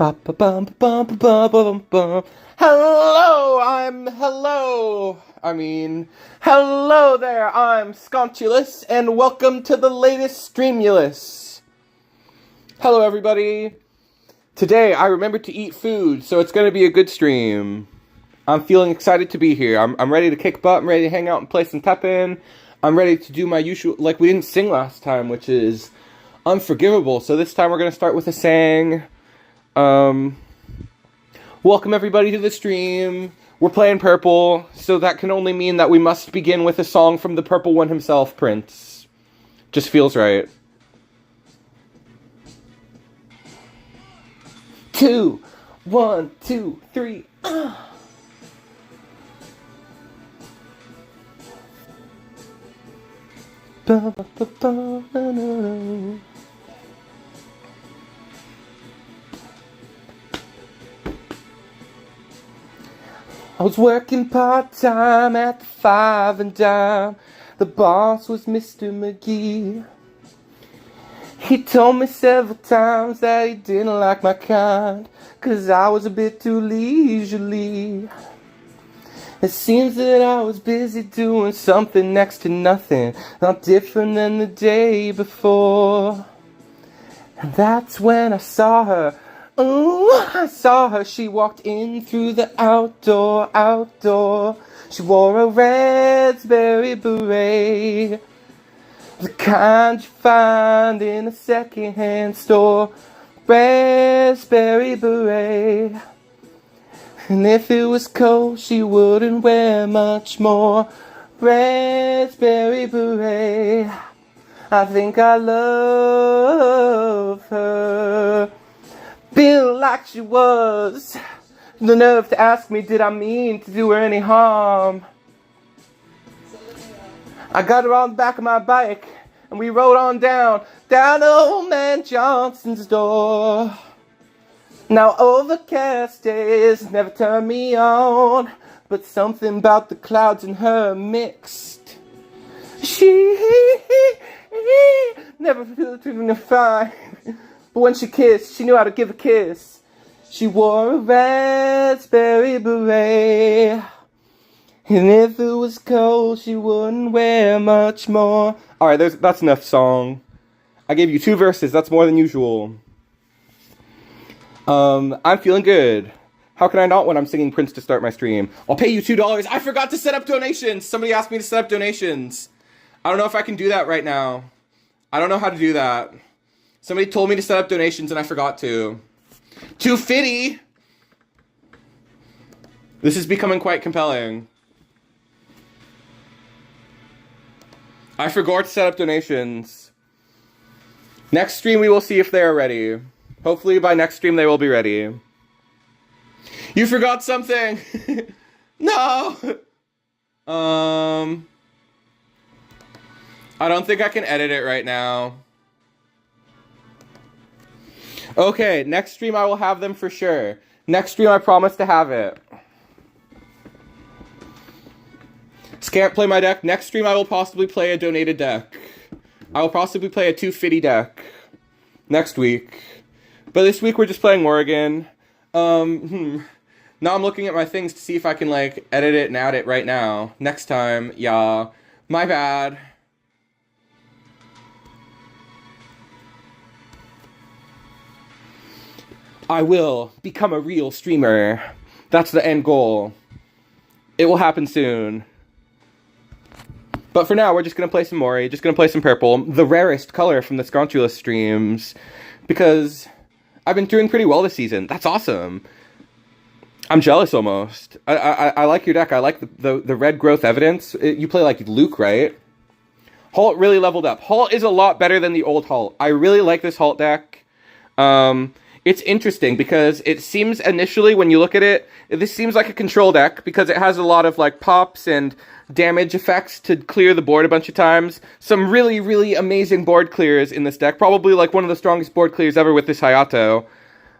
Hello there, I'm Sconchulus, and welcome to the latest Streamulus. Hello everybody. Today I remembered to eat food, so it's going to be a good stream. I'm feeling excited to be here. I'm ready to kick butt, I'm ready to hang out and play some TEPPEN. I'm ready to do my usual, like we didn't sing last time, which is unforgivable, so this time we're going to start with a sang. Welcome everybody to the stream. We're playing purple, so that can only mean that we must begin with a song from the purple one himself, Prince. Just feels right. 2, 1, 2, 3. I was working part-time at the 5 and Dime. The boss was Mr. McGee. He told me several times that he didn't like my kind, 'cause I was a bit too leisurely. It seems that I was busy doing something next to nothing, not different than the day before. And that's when I saw her. Ooh, I saw her, she walked in through the outdoor. She wore a raspberry beret, the kind you find in a secondhand store. Raspberry beret. And if it was cold, she wouldn't wear much more. Raspberry beret. I think I love her. Feel like she was. The nerve to ask me, did I mean to do her any harm? I got her on the back of my bike, and we rode on down to old man Johnson's door. Now overcast days never turn me on, but something about the clouds and her mixed. She never felt fine. But when she kissed, she knew how to give a kiss. She wore a raspberry beret. And if it was cold, she wouldn't wear much more. Alright, that's enough song. I gave you 2 verses, that's more than usual. I'm feeling good. How can I not when I'm singing Prince to start my stream? I'll pay you $2. I forgot to set up donations. Somebody asked me to set up donations. I don't know if I can do that right now. I don't know how to do that. Somebody told me to set up donations and I forgot to. Too fitty! This is becoming quite compelling. I forgot to set up donations. Next stream we will see if they are ready. Hopefully by next stream they will be ready. You forgot something! No! I don't think I can edit it right now. Okay, next stream I will have them for sure. Next stream I promise to have it. Can't play my deck. Next stream I will possibly play a donated deck. I will possibly play a 250 deck. Next week. But this week we're just playing Morrigan. Now I'm looking at my things to see if I can like edit it and add it right now. Next time, yeah. My bad. I will become a real streamer. That's the end goal. It will happen soon. But for now, we're just going to play some Mori, just going to play some purple, the rarest color from the Sconchulus streams, because I've been doing pretty well this season. That's awesome. I'm jealous almost. I like your deck. I like the red growth evidence. You play like Luke, right? Halt really leveled up. Halt is a lot better than the old Halt. I really like this Halt deck. It's interesting because it seems initially when you look at it, this seems like a control deck because it has a lot of like pops and damage effects to clear the board a bunch of times. Some really, really amazing board clears in this deck. Probably like one of the strongest board clears ever with this Hayato.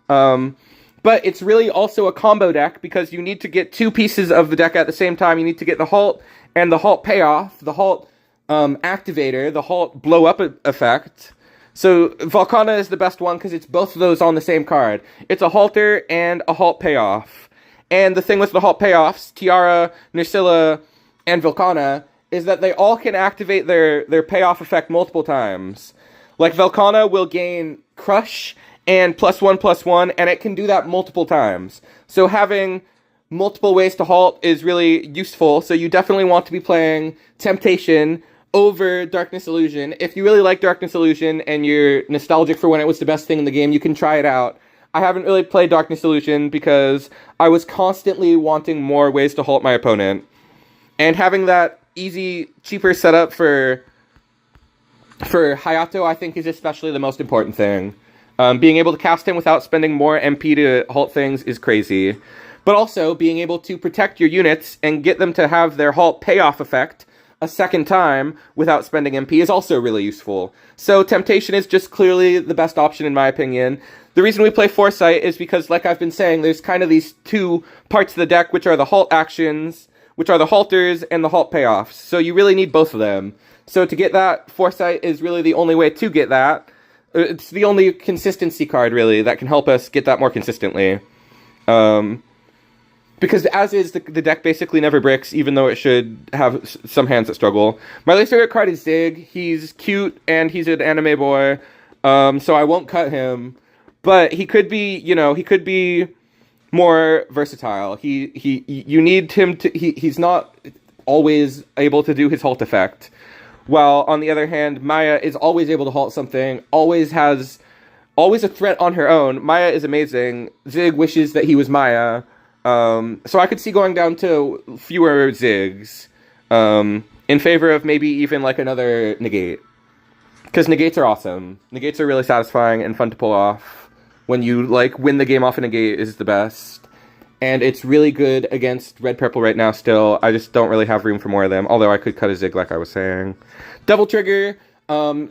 But it's really also a combo deck because you need to get 2 pieces of the deck at the same time. You need to get the Halt and the Halt payoff, the Halt activator, the Halt blow up effect. So Volcana is the best one because it's both of those on the same card. It's a halter and a halt payoff. And the thing with the halt payoffs, Tiara, Nerscylla, and Volcana, is that they all can activate their payoff effect multiple times. Like, Volcana will gain Crush and +1/+1, and it can do that multiple times. So having multiple ways to halt is really useful, so you definitely want to be playing Temptation over Darkness Illusion. If you really like Darkness Illusion and you're nostalgic for when it was the best thing in the game, you can try it out. I haven't really played Darkness Illusion because I was constantly wanting more ways to halt my opponent. And having that easy, cheaper setup for Hayato, I think, is especially the most important thing. Being able to cast him without spending more MP to halt things is crazy. But also, being able to protect your units and get them to have their halt payoff effect a second time without spending MP is also really useful. So Temptation is just clearly the best option in my opinion. The reason we play Foresight is because, like I've been saying, there's kind of these two parts of the deck, which are the halt actions, which are the halters, and the halt payoffs. So you really need both of them. So to get that, Foresight is really the only way to get that. It's the only consistency card, really, that can help us get that more consistently. Because as is, the deck basically never bricks, even though it should have some hands that struggle. My least favorite card is Zig. He's cute, and he's an anime boy, so I won't cut him. But he could be, he could be more versatile. You need him to... He's not always able to do his halt effect. While, on the other hand, Maya is always able to halt something, always a threat on her own. Maya is amazing. Zig wishes that he was Maya. So I could see going down to fewer Zigs, in favor of maybe even, like, another Negate. Because Negates are awesome. Negates are really satisfying and fun to pull off. When you, like, win the game off a Negate is the best. And it's really good against Red-Purple right now still. I just don't really have room for more of them, although I could cut a Zig like I was saying. Double Trigger,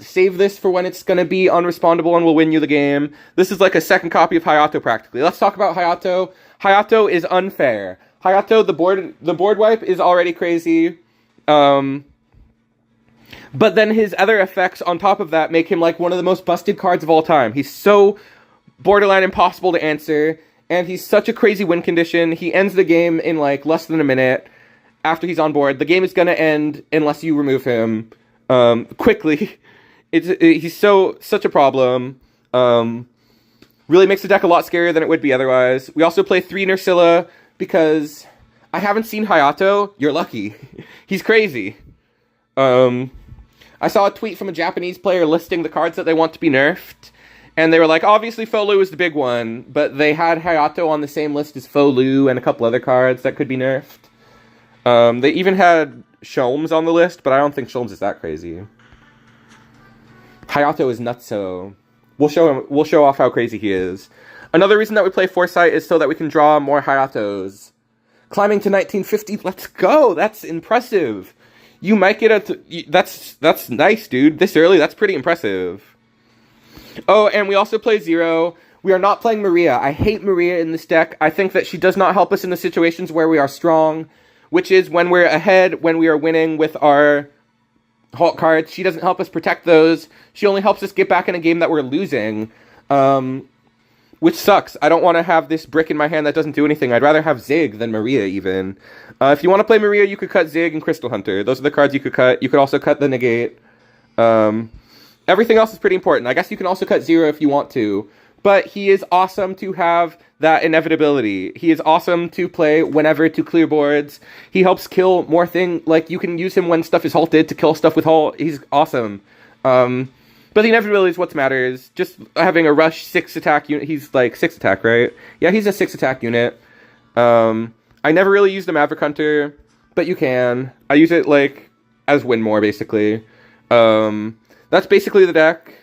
save this for when it's going to be unrespondable and will win you the game. This is like a second copy of Hayato, practically. Let's talk about Hayato. Hayato is unfair. Hayato, the board wipe is already crazy. But then his other effects on top of that make him like one of the most busted cards of all time. He's so borderline impossible to answer, and he's such a crazy win condition. He ends the game in like less than a minute after he's on board. The game is going to end unless you remove him quickly. He's such a problem. Really makes the deck a lot scarier than it would be otherwise. We also play 3 Nerscylla because I haven't seen Hayato. You're lucky. He's crazy. I saw a tweet from a Japanese player listing the cards that they want to be nerfed. And they were like, obviously Folu is the big one, but they had Hayato on the same list as Folu and a couple other cards that could be nerfed. They even had Sholmes on the list, but I don't think Sholmes is that crazy. Hayato is nutso. We'll show off how crazy he is. Another reason that we play Foresight is so that we can draw more Hayatos. Climbing to 1950, let's go! That's impressive. You might get that's nice, dude. This early, that's pretty impressive. Oh, and we also play Zero. We are not playing Maria. I hate Maria in this deck. I think that she does not help us in the situations where we are strong, which is when we're ahead, when we are winning with our halt cards. She doesn't help us protect those. She only helps us get back in a game that we're losing, which sucks. I don't want to have this brick in my hand that doesn't do anything. I'd rather have Zig than Maria, even. If you want to play Maria, you could cut Zig and Crystal Hunter. Those are the cards you could cut. You could also cut the Negate. Everything else is pretty important. I guess you can also cut Zero if you want to. But he is awesome to have that inevitability. He is awesome to play whenever to clear boards. He helps kill more things. Like, you can use him when stuff is halted to kill stuff with halt. He's awesome. But the inevitability is what matters. Just having a rush 6 attack unit. He's like 6 attack, right? Yeah, he's a 6 attack unit. I never really used a Maverick Hunter, but you can. I use it like as win more, basically. That's basically the deck.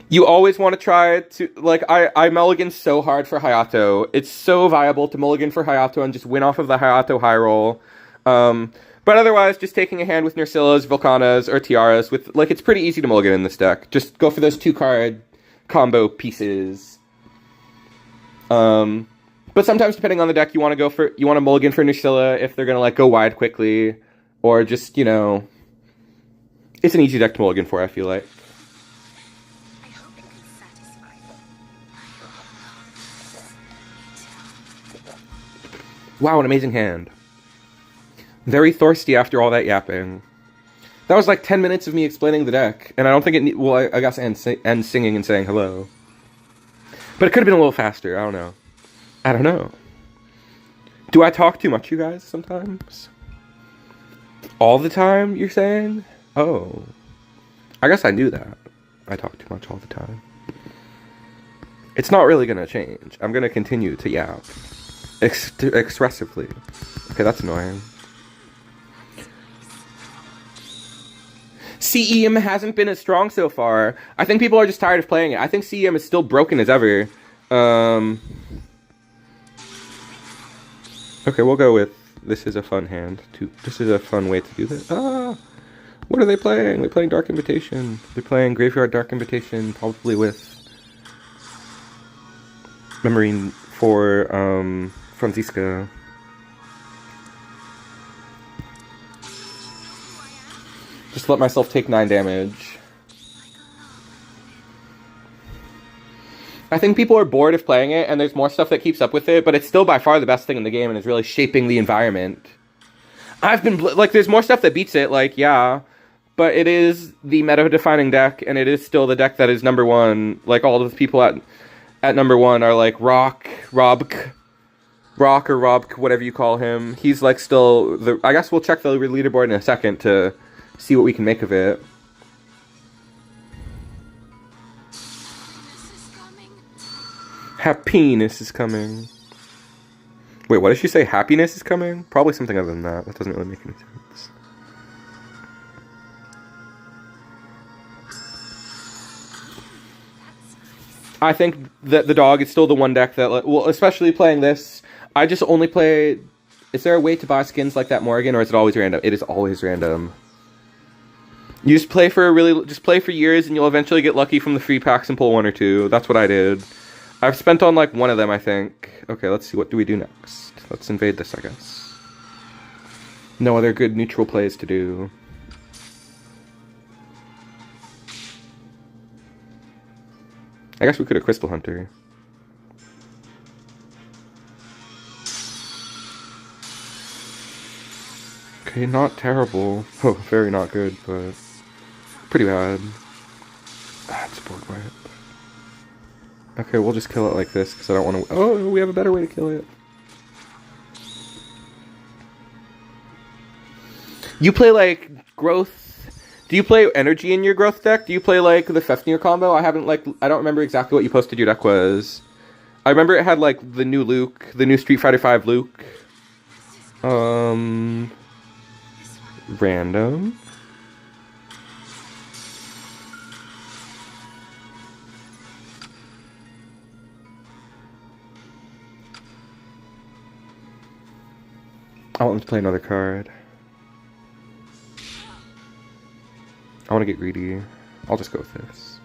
You always want to try to, like, I mulligan so hard for Hayato. It's so viable to mulligan for Hayato and just win off of the Hayato high roll. But otherwise, just taking a hand with Nerscyllas, Volcanas, or Tiaras, with, like, it's pretty easy to mulligan in this deck. Just go for those 2-card combo pieces. But sometimes, depending on the deck, you want to mulligan for Nerscylla if they're going to, like, go wide quickly. Or just, It's an easy deck to mulligan for, I feel like. Wow, an amazing hand. Very thirsty after all that yapping. That was like 10 minutes of me explaining the deck, and I don't think it... Well, I guess end singing and saying hello. But it could have been a little faster, I don't know. I don't know. Do I talk too much, you guys, sometimes? All the time, you're saying? Oh. I guess I knew that. I talk too much all the time. It's not really gonna change. I'm gonna continue to yap. Expressively. Okay, that's annoying. CEM hasn't been as strong so far. I think people are just tired of playing it. I think CEM is still broken as ever. Okay, we'll go with this is a fun hand. This is a fun way to do this. Ah! What are they playing? They're playing Dark Invitation. They're playing Graveyard Dark Invitation, probably with Memory for Franziska. Just let myself take 9 damage. I think people are bored of playing it, and there's more stuff that keeps up with it, but it's still by far the best thing in the game, and is really shaping the environment. I've been, like, there's more stuff that beats it, like, yeah, but it is the meta-defining deck, and it is still the deck that is number 1. Like, all of the people at number 1 are, like, Rock or Robk, whatever you call him. He's, like, still, I guess we'll check the leaderboard in a second to see what we can make of it. Happiness is coming. Wait, what did she say? Happiness is coming? Probably something other than that. That doesn't really make any sense. I think that the dog is still the one deck that, well, especially playing this, I just only play... Is there a way to buy skins like that Morrigan, or is it always random? It is always random. You just play for years, and you'll eventually get lucky from the free packs and pull 1 or 2. That's what I did. I've spent on, like, 1 of them, I think. Okay, let's see. What do we do next? Let's invade this, I guess. No other good neutral plays to do. I guess we could have Crystal Hunter. Okay, not terrible. Oh, very not good, but pretty bad. Ah, it's a board wipe. Okay, we'll just kill it like this, because I don't want to... Oh, we have a better way to kill it. You play, like, growth... Do you play energy in your growth deck? Do you play, like, the Fefnir combo? I haven't, like... I don't remember exactly what you posted your deck was. I remember it had, like, the new Luke. The new Street Fighter V Luke. Random. I want them to play another card. I want to get greedy. I'll just go with this.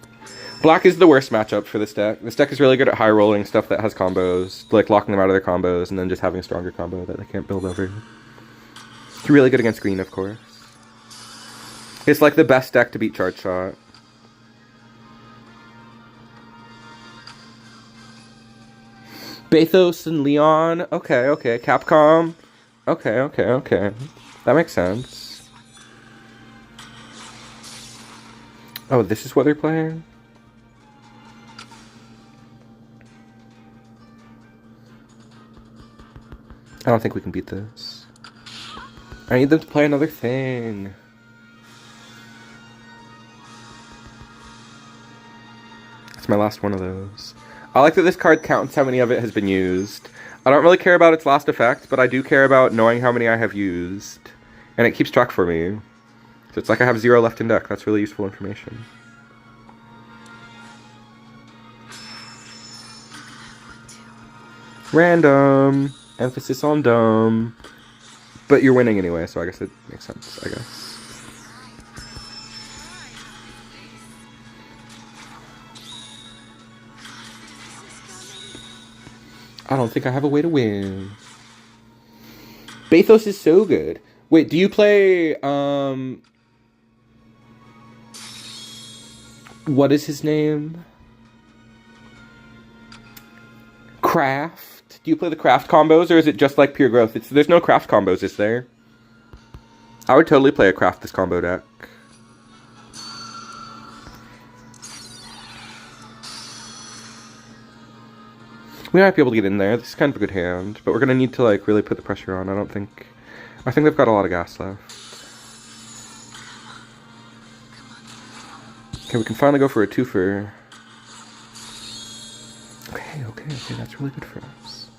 Black is the worst matchup for this deck. This deck is really good at high rolling stuff that has combos, like locking them out of their combos, and then just having a stronger combo that they can't build over. It's really good against green, of course. It's like the best deck to beat Charge Shot. Bathos and Leon. Okay. Capcom. Okay. That makes sense. Oh, this is what they're playing? I don't think we can beat this. I need them to play another thing. That's my last one of those. I like that this card counts how many of it has been used. I don't really care about its last effect, but I do care about knowing how many I have used. And it keeps track for me. So it's like I have 0 left in deck. That's really useful information. Random. Emphasis on dumb. But you're winning anyway, so I guess it makes sense, I guess. I don't think I have a way to win. Bathos is so good. Wait, do you play, What is his name? Craft? Do you play the craft combos, or is it just like pure growth? There's no craft combos, is there? I would totally play a craft this combo deck. We might be able to get in there. This is kind of a good hand, but we're gonna need to like really put the pressure on. I think they've got a lot of gas left. Okay, we can finally go for a twofer. Okay, that's really good for us.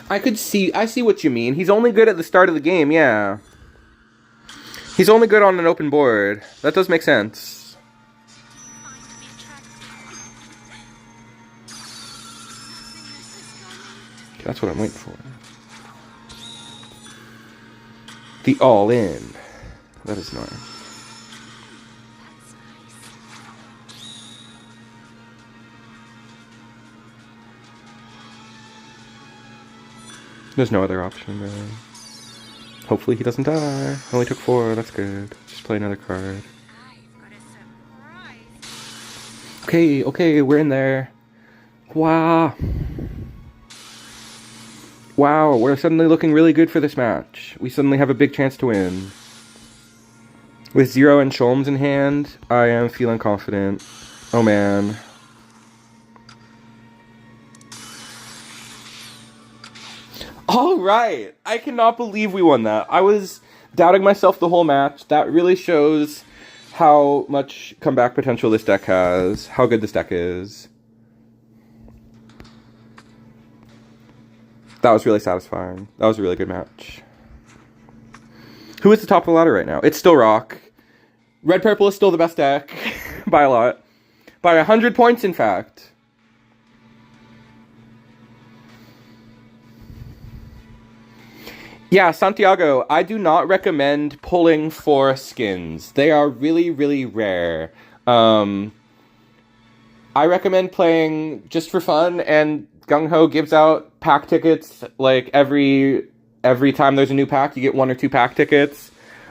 I see what you mean. He's only good at the start of the game, yeah. He's only good on an open board. That does make sense. Okay, that's what I'm waiting for. The all-in. That is nice. There's no other option, really. Hopefully he doesn't die. Only took 4, that's good. Just play another card. Okay, we're in there. Wow, we're suddenly looking really good for this match. We suddenly have a big chance to win. With Zero and Sholmes in hand, I am feeling confident. Oh man. Alright! I cannot believe we won that. I was doubting myself the whole match. That really shows how much comeback potential this deck has. How good this deck is. That was really satisfying. That was a really good match. Who is the top of the ladder right now? It's still Rock. Red Purple is still the best deck. By a lot. By 100 points, in fact. Yeah, Santiago, I do not recommend pulling for skins. They are really, really rare. I recommend playing just for fun, and Gung Ho gives out pack tickets like every time there's a new pack. You get 1 or 2 pack tickets.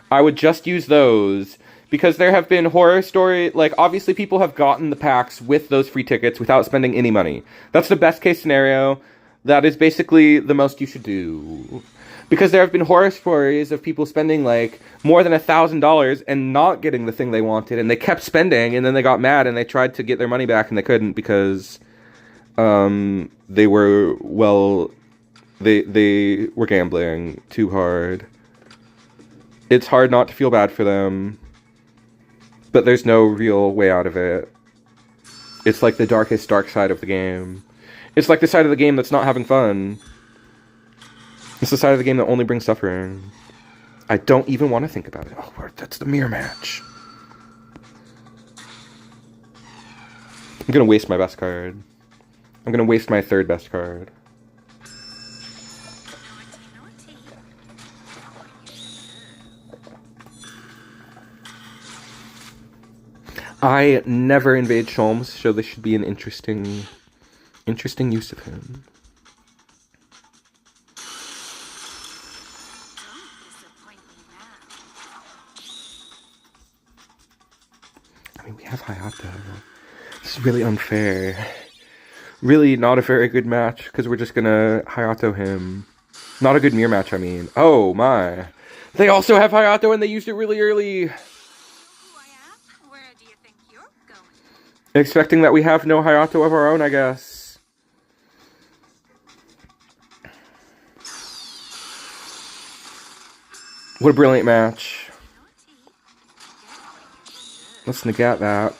I would just use those because there have been horror story. Like, obviously, people have gotten the packs with those free tickets without spending any money. That's the best case scenario. That is basically the most you should do. Because there have been horror stories of people spending, like, more than $1,000 and not getting the thing they wanted. And they kept spending, and then they got mad, and they tried to get their money back, and they couldn't because they were, well, they were gambling too hard. It's hard not to feel bad for them. But there's no real way out of it. It's like the darkest dark side of the game. It's like the side of the game that's not having fun. It's the side of the game that only brings suffering. I don't even want to think about it. Oh, that's the mirror match. I'm going to waste my best card. I'm going to waste my 3rd best card. I never invade Sholmes, so this should be an interesting use of him. I mean, we have Hayato. This is really unfair. Really not a very good match, because we're just gonna Hayato him. Not a good mirror match, I mean. Oh, my. They also have Hayato, and they used it really early. Expecting that we have no Hayato of our own, I guess. What a brilliant match. Let's negate that.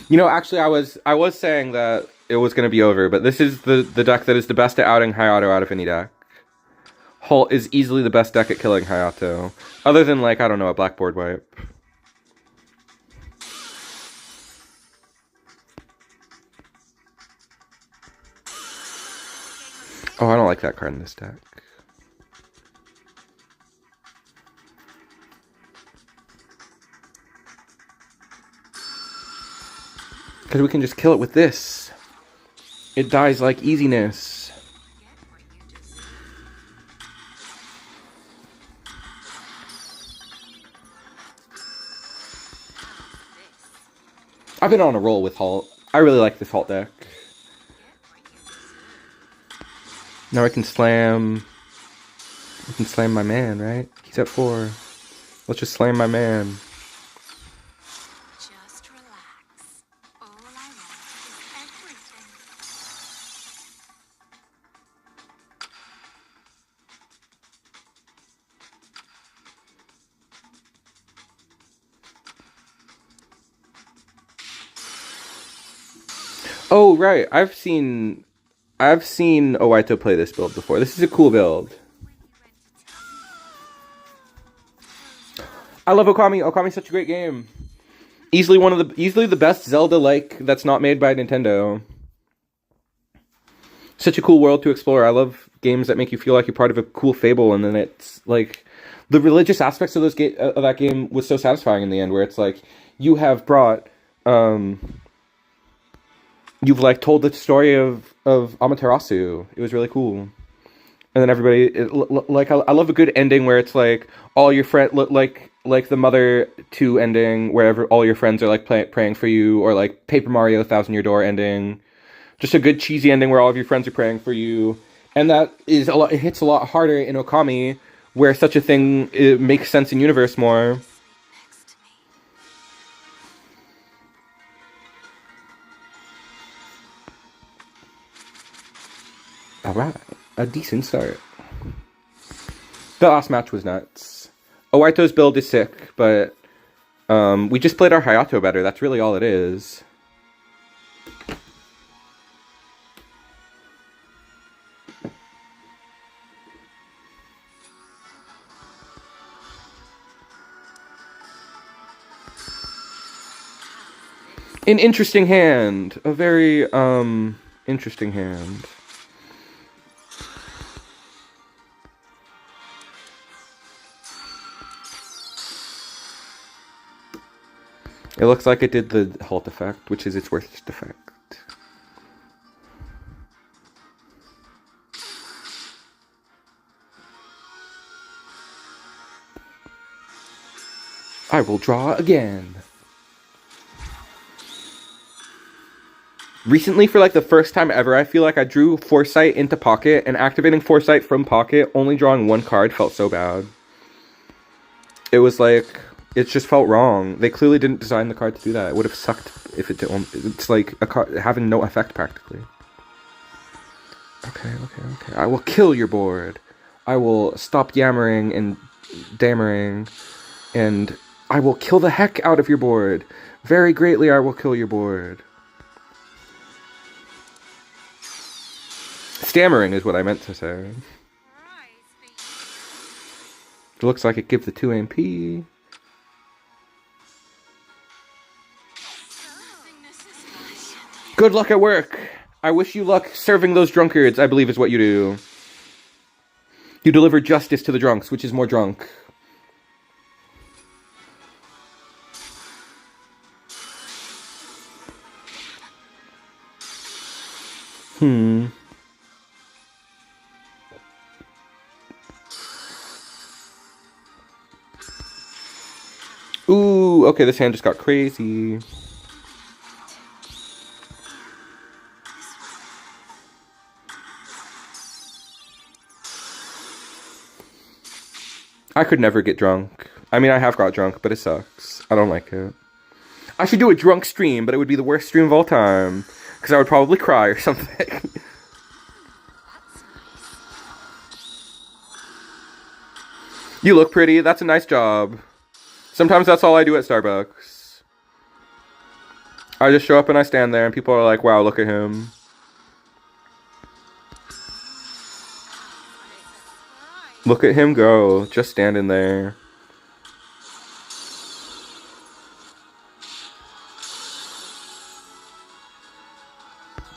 You know, actually, I was saying that it was going to be over, but this is the deck that is the best at outing Hayato out of any deck. Halt is easily the best deck at killing Hayato. Other than, like, I don't know, a blackboard wipe. Oh, I don't like that card in this deck. Because we can just kill it with this. It dies like easiness. I've been on a roll with Halt. I really like this Halt deck. Now I can slam my man, right? He's at 4. Let's just slam my man. Just relax. All I want is everything. Oh right, I've seen Owaito play this build before. This is a cool build. I love Okami. Okami's such a great game. Easily the best Zelda-like that's not made by Nintendo. Such a cool world to explore. I love games that make you feel like you're part of a cool fable, and then it's like the religious aspects of of that game was so satisfying in the end, where it's like you have brought you've like told the story of Amaterasu. It was really cool. And then everybody like I love a good ending where it's like all your friend like the Mother 2 ending, wherever all your friends are like praying for you, or like Paper Mario Thousand Year Door ending. Just a good cheesy ending where all of your friends are praying for you, and that is a lot. It hits a lot harder in Okami, where such a thing it makes sense in universe more. All right, a decent start. The last match was nuts. Owaito's build is sick, but we just played our Hayato better. That's really all it is. An interesting hand. A very, interesting hand. It looks like it did the halt effect, which is its worst effect. I will draw again. Recently, for like the first time ever, I feel like I drew Foresight into pocket, and activating Foresight from pocket, only drawing one card, felt so bad. It was like, it just felt wrong. They clearly didn't design the card to do that. It would have sucked if it didn't. It's like a card having no effect practically. Okay. I will kill your board. I will stop yammering and dammering, and I will kill the heck out of your board. Very greatly, I will kill your board. Stammering is what I meant to say. It looks like it gives the 2 MP. Good luck at work. I wish you luck serving those drunkards, I believe is what you do. You deliver justice to the drunks, which is more drunk. Ooh, okay, this hand just got crazy. I could never get drunk. I mean, I have got drunk, but it sucks. I don't like it. I should do a drunk stream, but it would be the worst stream of all time. Because I would probably cry or something. You look pretty. That's a nice job. Sometimes that's all I do at Starbucks. I just show up and I stand there and people are like, wow, look at him. Look at him go, just standing there.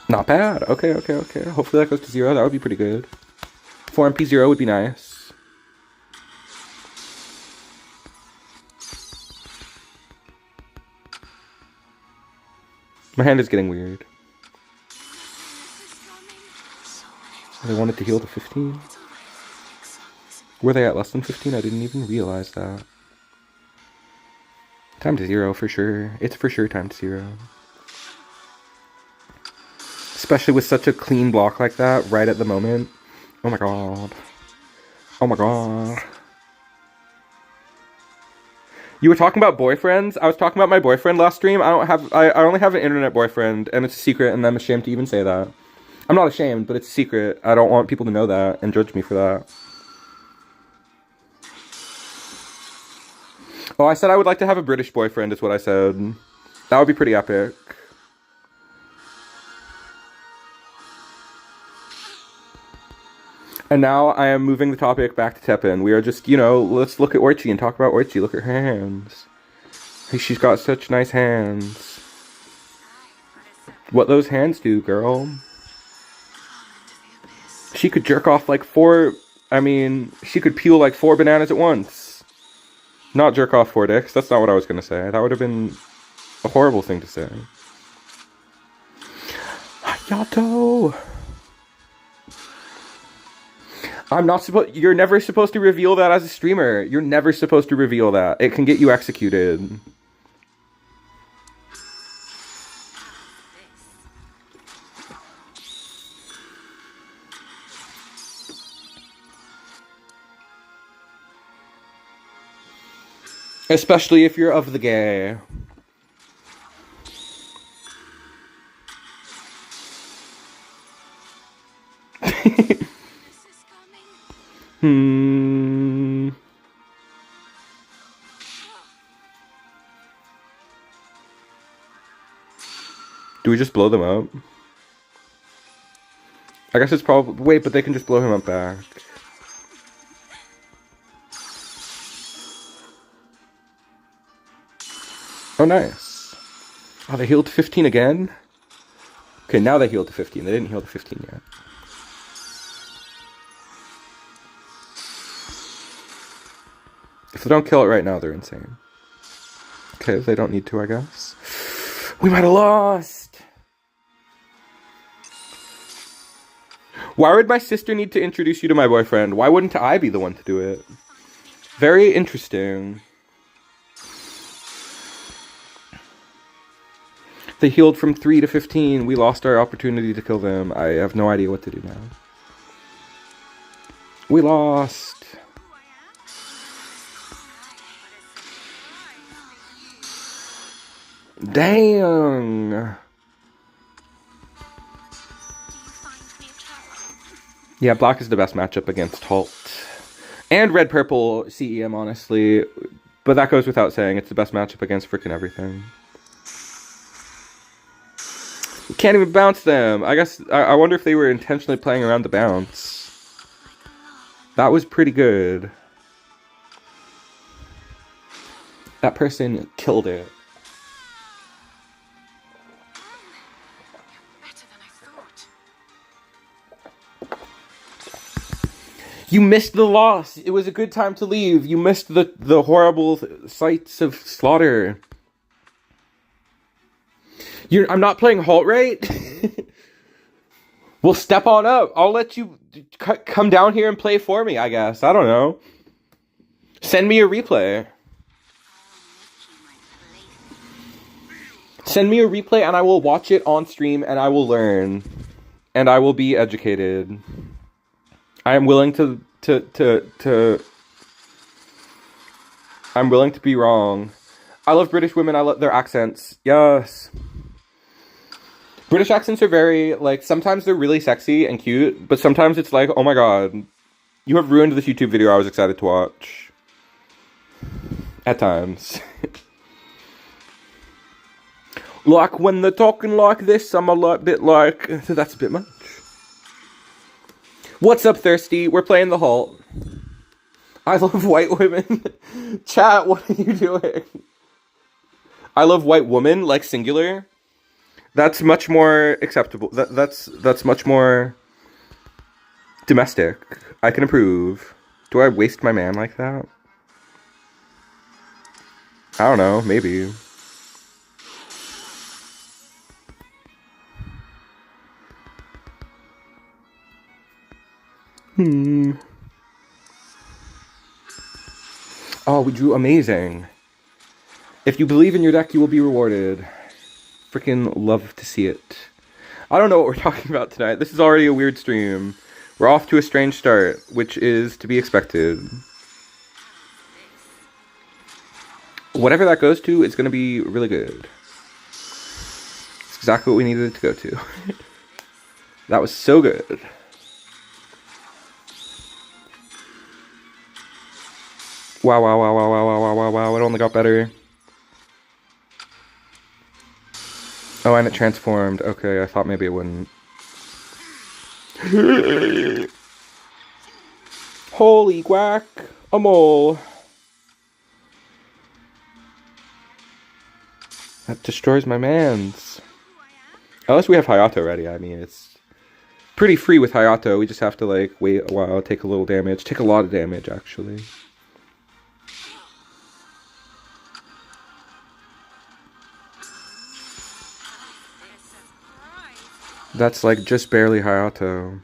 Not bad. Okay. Hopefully that goes to 0. That would be pretty good. 4MP 0 would be nice. My hand is getting weird. They wanted to heal to 15? Were they at less than 15? I didn't even realize that. Time to 0 for sure. It's for sure time to 0. Especially with such a clean block like that right at the moment. Oh my god. Oh my god. You were talking about boyfriends? I was talking about my boyfriend last stream. I only have an internet boyfriend, and it's a secret, and I'm ashamed to even say that. I'm not ashamed, but it's a secret. I don't want people to know that and judge me for that. Oh, I said I would like to have a British boyfriend, is what I said. That would be pretty epic. And now I am moving the topic back to TEPPEN. We are just, you know, let's look at Orchi and talk about Orchi. Look at her hands. Hey, she's got such nice hands. What those hands do, girl. She could jerk off like she could peel like 4 bananas at once. Not jerk off 4 dicks. That's not what I was going to say. That would have been a horrible thing to say. Hayato! You're never supposed to reveal that as a streamer. You're never supposed to reveal that. It can get you executed. Especially if you're of the gay. Do we just blow them up? I guess it's probably... Wait, but they can just blow him up back. Oh, nice. Oh, they healed to 15 again? Okay, now they healed to 15. They didn't heal to 15 yet. If they don't kill it right now, they're insane. Okay, they don't need to, I guess. We might have lost! Why would my sister need to introduce you to my boyfriend? Why wouldn't I be the one to do it? Very interesting. They healed from 3 to 15. We lost our opportunity to kill them. I have no idea what to do now. We lost. Dang. Yeah, black is the best matchup against Halt. And red-purple CEM, honestly. But that goes without saying. It's the best matchup against freaking everything. Can't even bounce them. I guess, I wonder if they were intentionally playing around the bounce. That was pretty good. That person killed it. You missed the loss. It was a good time to leave. You missed the horrible sights of slaughter. I'm not playing Halt right? Well, step on up. I'll let you come down here and play for me, I guess. I don't know. Send me a replay. Send me a replay and I will watch it on stream and I will learn. And I will be educated. I am willing I'm willing to be wrong. I love British women. I love their accents. Yes. British accents are very, like, sometimes they're really sexy and cute, but sometimes it's like, oh my god, you have ruined this YouTube video I was excited to watch. At times. Like, when they're talking like this, I'm a bit like, that's a bit much. What's up, Thirsty? We're playing the Halt. I love white women. Chat, what are you doing? I love white woman, like singular. That's much more acceptable. That's much more domestic. I can approve. Do I waste my man like that? I don't know, maybe. Oh, we drew amazing. If you believe in your deck, you will be rewarded. Freaking love to see it. I don't know what we're talking about tonight. This is already a weird stream. We're off to a strange start, which is to be expected. Whatever that goes to, it's going to be really good. It's exactly what we needed it to go to. That was so good. Wow, wow, wow, wow, wow, wow, wow, wow, wow. It only got better. Oh, and it transformed. Okay, I thought maybe it wouldn't. Holy whack. A mole. That destroys my mans. Unless we have Hayato ready. I mean, it's pretty free with Hayato. We just have to, like, wait a while, take a little damage. Take a lot of damage, actually. That's, like, just barely Hayato.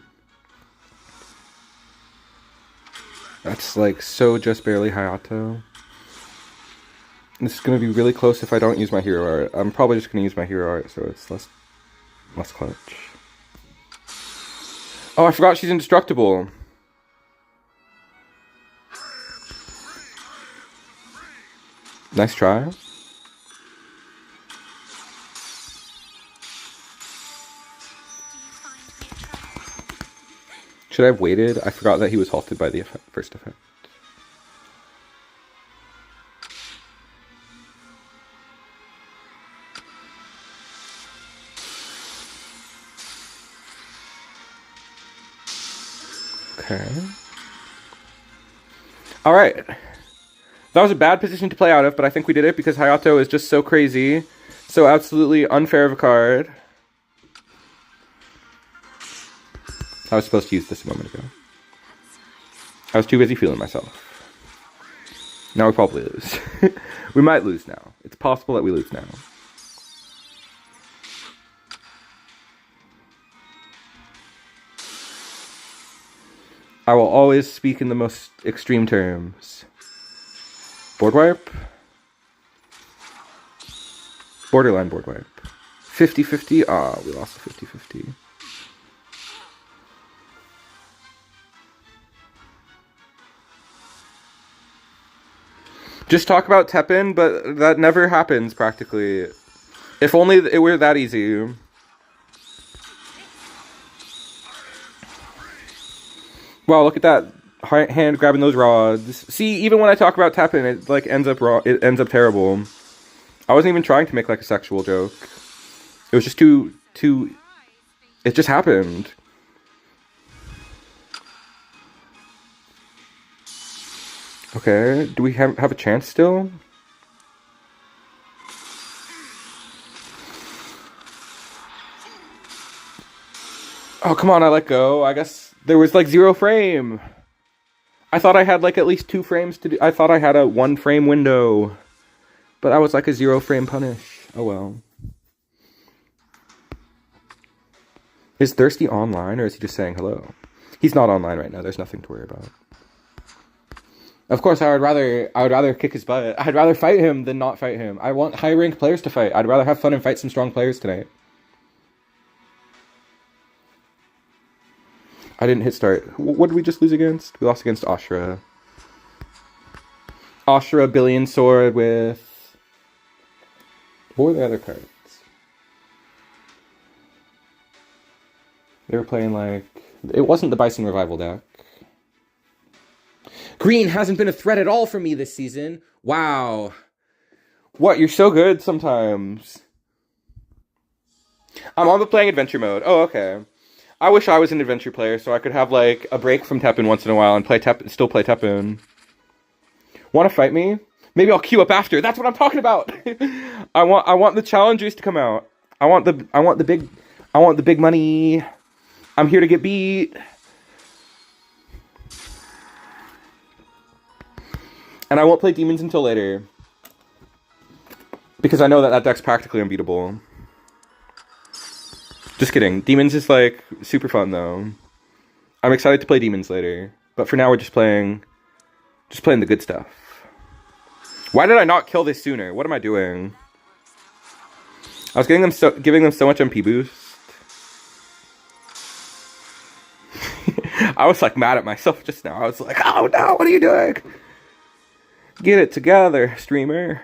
That's, like, so just barely Hayato. This is going to be really close if I don't use my hero art. I'm probably just going to use my hero art, so it's less clutch. Oh, I forgot she's indestructible. Nice try. Should I have waited? I forgot that he was halted by the first effect. Okay. Alright. That was a bad position to play out of, but I think we did it because Hayato is just so crazy. So absolutely unfair of a card. I was supposed to use this a moment ago. I was too busy feeling myself. Now we probably lose. We might lose now. It's possible that we lose now. I will always speak in the most extreme terms. Board wipe. Borderline board wipe. 50-50. Ah, we lost the 50-50. Just talk about TEPPEN, but that never happens practically. If only it were that easy. Wow, look at that hand grabbing those rods. See, even when I talk about TEPPEN, it like ends up raw. It ends up terrible. I wasn't even trying to make like a sexual joke. It was just too. It just happened. Okay, do we have a chance still? Oh, come on, I let go. I guess there was like 0 frame. I thought I had like at least 2 frames to do. I thought I had a 1 frame window. But I was like a 0 frame punish. Oh well. Is Thirsty online or is he just saying hello? He's not online right now. There's nothing to worry about. Of course, I would rather kick his butt. I'd rather fight him than not fight him. I want high-ranked players to fight. I'd rather have fun and fight some strong players tonight. I didn't hit start. What did we just lose against? We lost against Ashra. Ashra, Billion Sword with... What were the other cards? They were playing like... It wasn't the Bison Revival deck. Green hasn't been a threat at all for me this season. Wow. What, you're so good sometimes. I'm on the playing adventure mode. Oh, okay. I wish I was an adventure player so I could have like a break from TEPPEN once in a while and still play TEPPEN. Want to fight me? Maybe I'll queue up after. That's what I'm talking about. I want the challengers to come out. I want the big money. I'm here to get beat. And I won't play demons until later. Because I know that deck's practically unbeatable. Just kidding. Demons is like super fun though. I'm excited to play demons later. But for now, we're just playing the good stuff. Why did I not kill this sooner? What am I doing? I was giving them so much MP boost. I was like mad at myself just now. I was like, oh no, what are you doing? Get it together, streamer.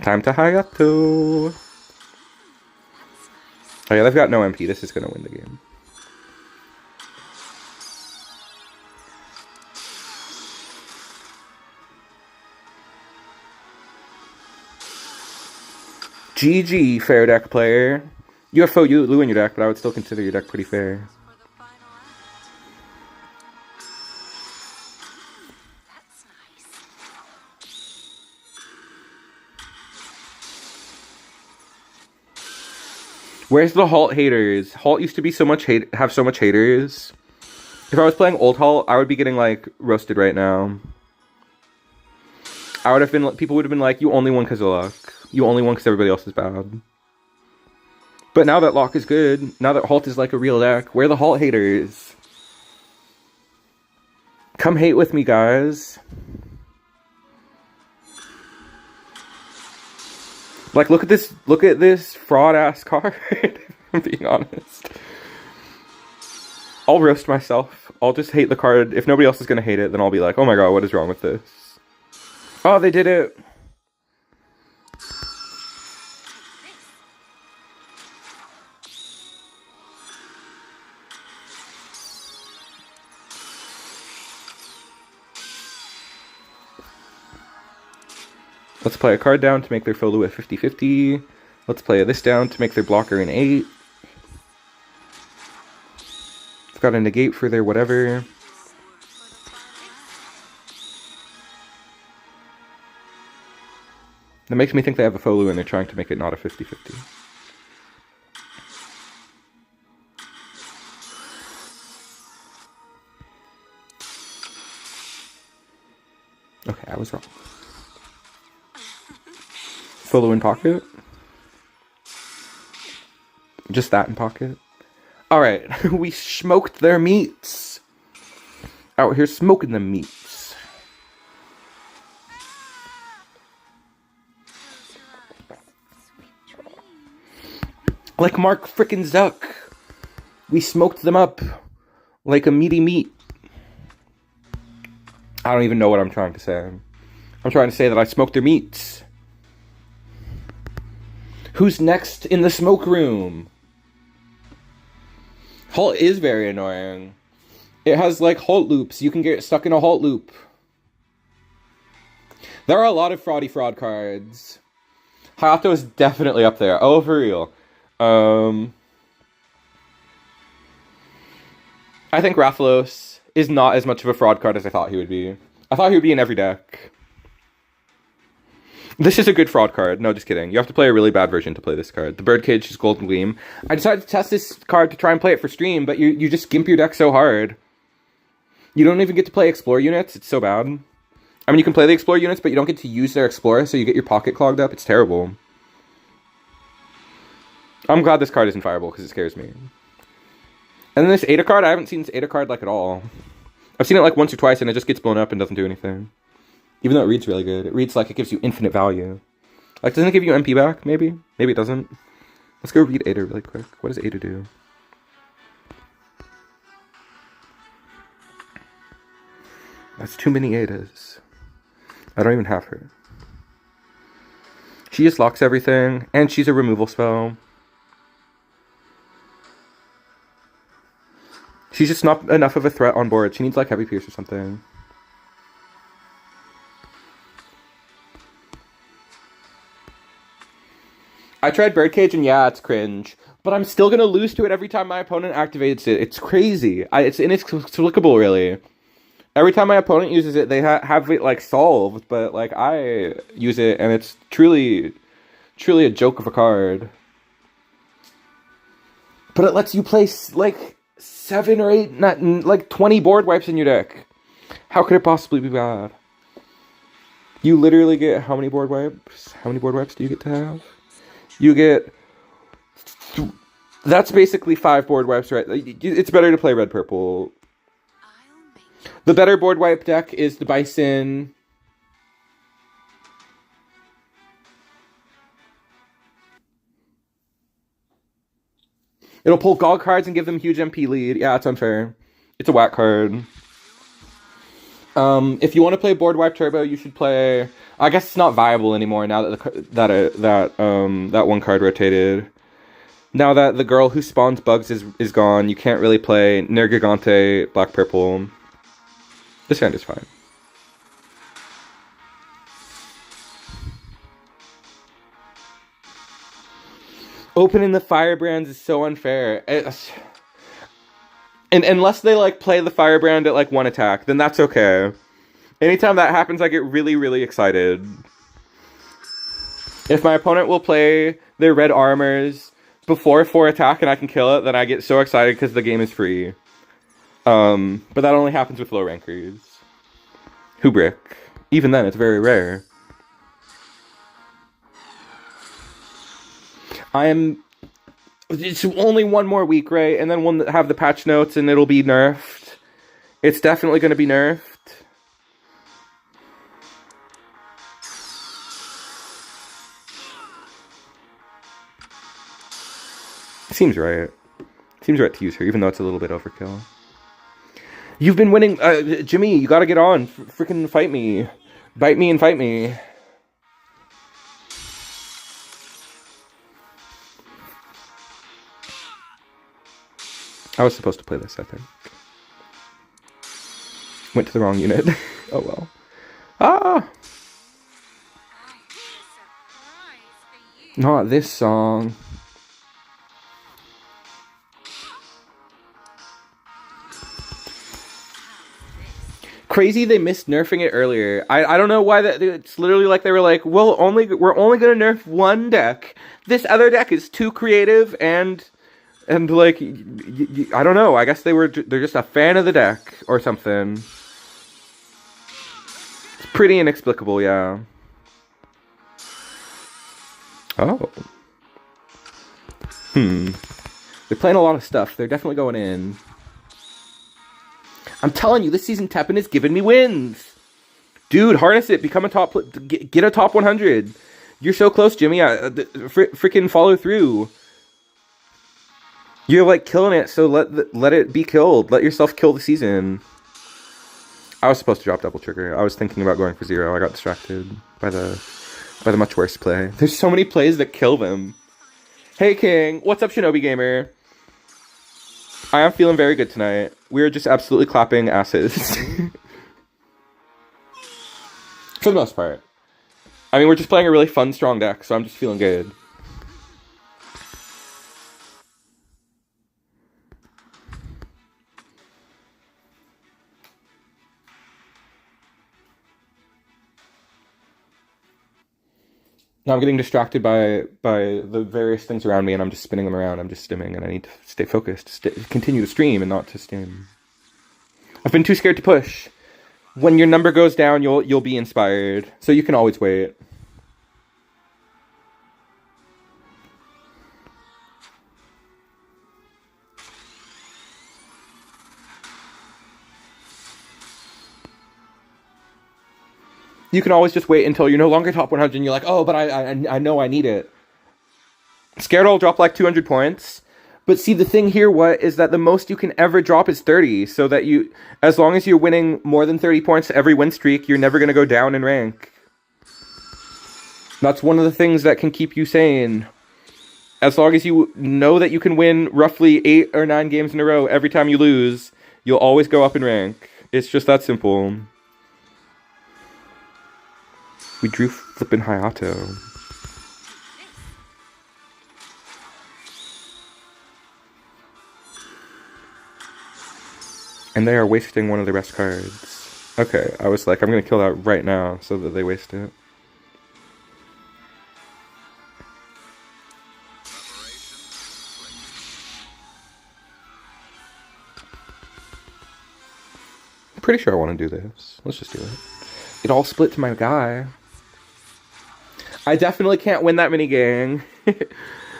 Time to Hayato. Oh yeah, they've got no MP. This is gonna win the game. GG, fair deck player. You have Lu in your deck, but I would still consider your deck pretty fair. That's nice. Where's the Halt haters? Halt used to be have so much haters. If I was playing old Halt, I would be getting like roasted right now. People would have been like, you only won because of luck. You only won because everybody else is bad. But now that Lock is good, now that Halt is like a real deck, where are the Halt haters? Come hate with me, guys. Like, look at this fraud-ass card, if I'm being honest. I'll roast myself. I'll just hate the card. If nobody else is gonna hate it, then I'll be like, oh my god, what is wrong with this? Oh, they did it! Let's play a card down to make their Folu at 50-50. Let's play this down to make their blocker an 8. I've got a negate for their whatever. That makes me think they have a Folu and they're trying to make it not a 50-50. Okay, I was wrong. Folu in pocket? Just that in pocket? Alright, we smoked their meats. Out here smoking the meats. Like Mark frickin' Zuck. We smoked them up like a meaty meat. I don't even know what I'm trying to say. I'm trying to say that I smoked their meats. Who's next in the smoke room? Halt is very annoying. It has like halt loops. You can get stuck in a halt loop. There are a lot of fraud cards. Hayato is definitely up there. Oh, for real. I think Rathalos is not as much of a fraud card as I thought he would be. I thought he would be in every deck. This is a good fraud card. No, just kidding. You have to play a really bad version to play this card. The Birdcage is Golden Gleam. I decided to test this card to try and play it for stream, but you just gimp your deck so hard. You don't even get to play Explore units. It's so bad. I mean, you can play the Explore units, but you don't get to use their Explorer, so you get your pocket clogged up. It's terrible. I'm glad this card isn't fireable, because it scares me. And then this Ada card, I haven't seen this Ada card, like, at all. I've seen it, like, once or twice, and it just gets blown up and doesn't do anything. Even though it reads really good. It reads like it gives you infinite value. Like, doesn't it give you MP back, maybe? Maybe it doesn't. Let's go read Ada really quick. What does Ada do? That's too many Adas. I don't even have her. She just locks everything, and she's a removal spell. She's just not enough of a threat on board. She needs, like, Heavy Pierce or something. I tried Birdcage, and yeah, it's cringe. But I'm still gonna lose to it every time my opponent activates it. It's crazy. It's inexplicable, really. Every time my opponent uses it, they have it, like, solved. But, like, I use it, and it's truly a joke of a card. But it lets you place, like, 7 or 8, like, 20 board wipes in your deck. How could it possibly be bad? You literally get how many board wipes? How many board wipes do you get to have? You get That's basically 5 board wipes, right? It's better to play red purple. I'll make The better board wipe deck is the Bison. It'll pull Gog cards and give them huge MP lead. Yeah, it's unfair. It's a whack card. If you want to play board wipe turbo, you should play. I guess it's not viable anymore now that that one card rotated. Now that the girl who spawns bugs is gone, you can't really play Nergigante black purple. This hand is fine. Opening the Firebrands is so unfair. And unless they like play the Firebrand at like 1 attack, then that's okay. Anytime that happens, I get really, really excited. If my opponent will play their red armors before 4 attack and I can kill it, then I get so excited because the game is free. But that only happens with low rankers. Hubrick. Even then, it's very rare. It's only 1 more week, right? And then we'll have the patch notes and it'll be nerfed. It's definitely going to be nerfed. Seems right. Seems right to use her, even though it's a little bit overkill. You've been winning. Jimmy, you gotta get on. Freaking fight me. Bite me and fight me. I was supposed to play this, I think. Went to the wrong unit. Oh well. Ah! Not this song. Crazy they missed nerfing it earlier. I don't know why that. It's literally like they were like, well, we're only gonna nerf 1 deck. This other deck is too creative and like I don't know. I guess they're just a fan of the deck or something. It's pretty inexplicable, yeah. Oh. They're playing a lot of stuff. They're definitely going in. I'm telling you, this season TEPPEN is giving me wins. Dude, harness it. Become a top... Get a top 100. You're so close, Jimmy. Freaking follow through. You're, like, killing it, so let it be killed. Let yourself kill the season. I was supposed to drop double trigger. I was thinking about going for 0. I got distracted by the much worse play. There's so many plays that kill them. Hey, King. What's up, Shinobi Gamer? I am feeling very good tonight. We're just absolutely clapping asses. For the most part. I mean, we're just playing a really fun, strong deck, so I'm just feeling good. Now I'm getting distracted by the various things around me, and I'm just spinning them around. I'm just stimming, and I need to stay focused, continue to stream, and not to stim. I've been too scared to push. When your number goes down, you'll be inspired, so you can always wait. You can always just wait until you're no longer top 100 and you're like, oh, but I know I need it. Scared I'll drop like 200 points. But see, the thing here is that the most you can ever drop is 30. So that as long as you're winning more than 30 points every win streak, you're never going to go down in rank. That's one of the things that can keep you sane. As long as you know that you can win roughly 8 or 9 games in a row every time you lose, you'll always go up in rank. It's just that simple. We drew flippin' Hayato. And they are wasting one of the best cards. Okay, I was like, I'm gonna kill that right now so that they waste it. I'm pretty sure I want to do this. Let's just do it. It all split to my guy. I definitely can't win that many, gang.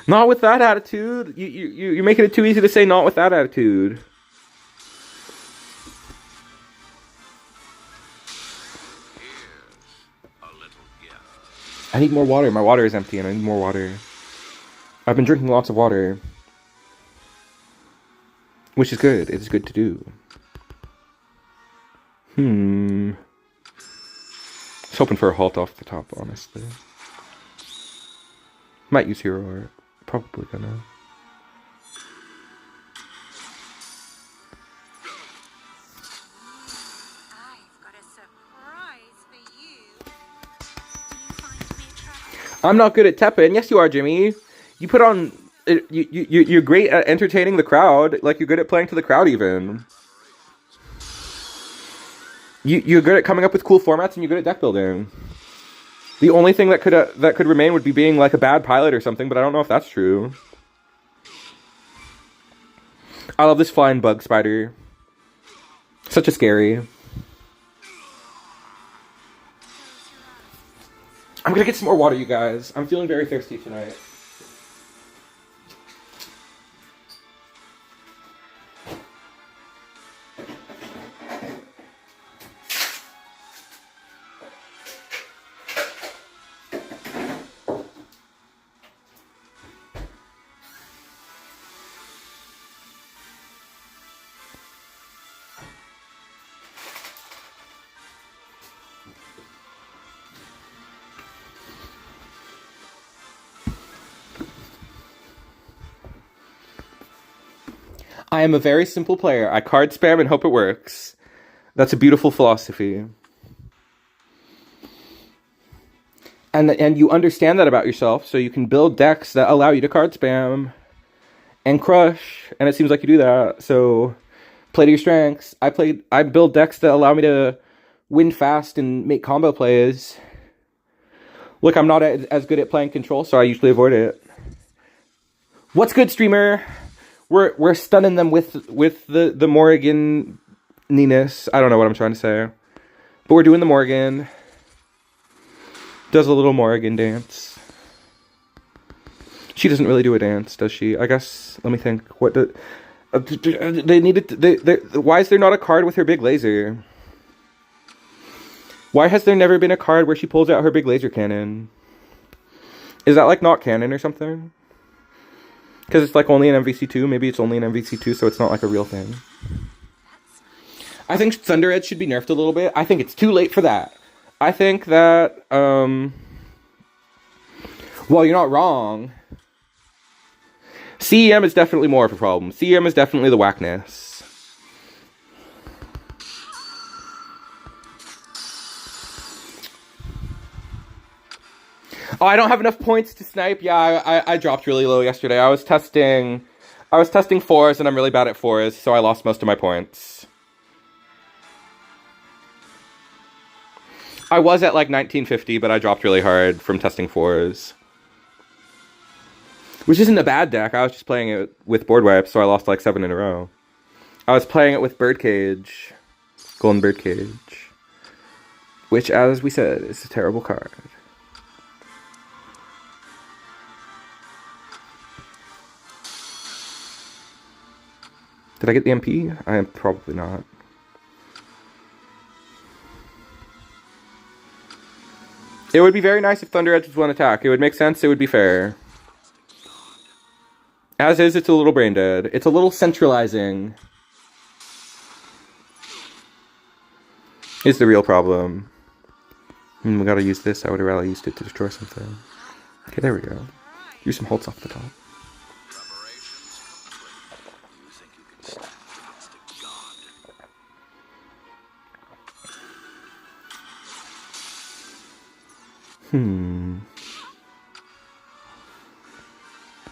Not with that attitude. You're making it too easy to say not with that attitude. I need more water. My water is empty and I need more water. I've been drinking lots of water. Which is good. It's good to do. I was hoping for a halt off the top, honestly. Might use hero art. Probably gonna. I've got a surprise for you. Do you find me attractive? I'm not good at TEPPEN. Yes, you are, Jimmy. You put on... You're great at entertaining the crowd. Like, you're good at playing to the crowd, even. You're good at coming up with cool formats, and you're good at deck building. The only thing that could remain would be being like a bad pilot or something, but I don't know if that's true. I love this flying bug spider. Such a scary. I'm gonna get some more water, you guys. I'm feeling very thirsty tonight. I am a very simple player. I card spam and hope it works. That's a beautiful philosophy. And you understand that about yourself, so you can build decks that allow you to card spam and crush, and it seems like you do that, so play to your strengths. I build decks that allow me to win fast and make combo plays. Look, I'm not as good at playing control, so I usually avoid it. What's good, streamer? We're stunning them with the Morrigan-niness. I don't know what I'm trying to say. But we're doing the Morrigan. Does a little Morrigan dance. She doesn't really do a dance, does she? I guess, let me think. What do... they needed... why is there not a card with her big laser? Why has there never been a card where she pulls out her big laser cannon? Is that like not canon or something? Because it's like only an MVC2. Maybe it's only an MVC2, so it's not like a real thing. I think Thunder Edge should be nerfed a little bit. I think it's too late for that. I think that, well, you're not wrong. CEM is definitely more of a problem. CEM is definitely the whackness. Oh, I don't have enough points to snipe. Yeah, I dropped really low yesterday. I was testing fours, and I'm really bad at fours, so I lost most of my points. I was at like 1950, but I dropped really hard from testing fours. Which isn't a bad deck. I was just playing it with board wipes, so I lost like 7 in a row. I was playing it with Birdcage. Golden Birdcage. Which, as we said, is a terrible card. Did I get the MP? I am probably not. It would be very nice if Thunder Edge was one attack. It would make sense. It would be fair. As is, it's a little brain dead. It's a little centralizing. Is the real problem. We gotta use this. I would have rather used it to destroy something. Okay, there we go. Use some holds off the top.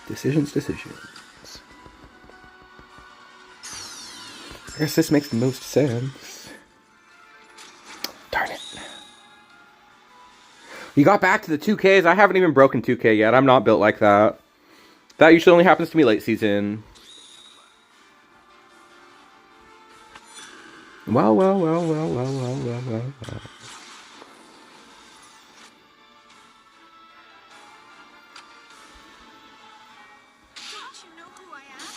Decisions. I guess this makes the most sense. Darn it. You got back to the 2Ks? I haven't even broken 2K yet. I'm not built like that. That usually only happens to me late season. Well.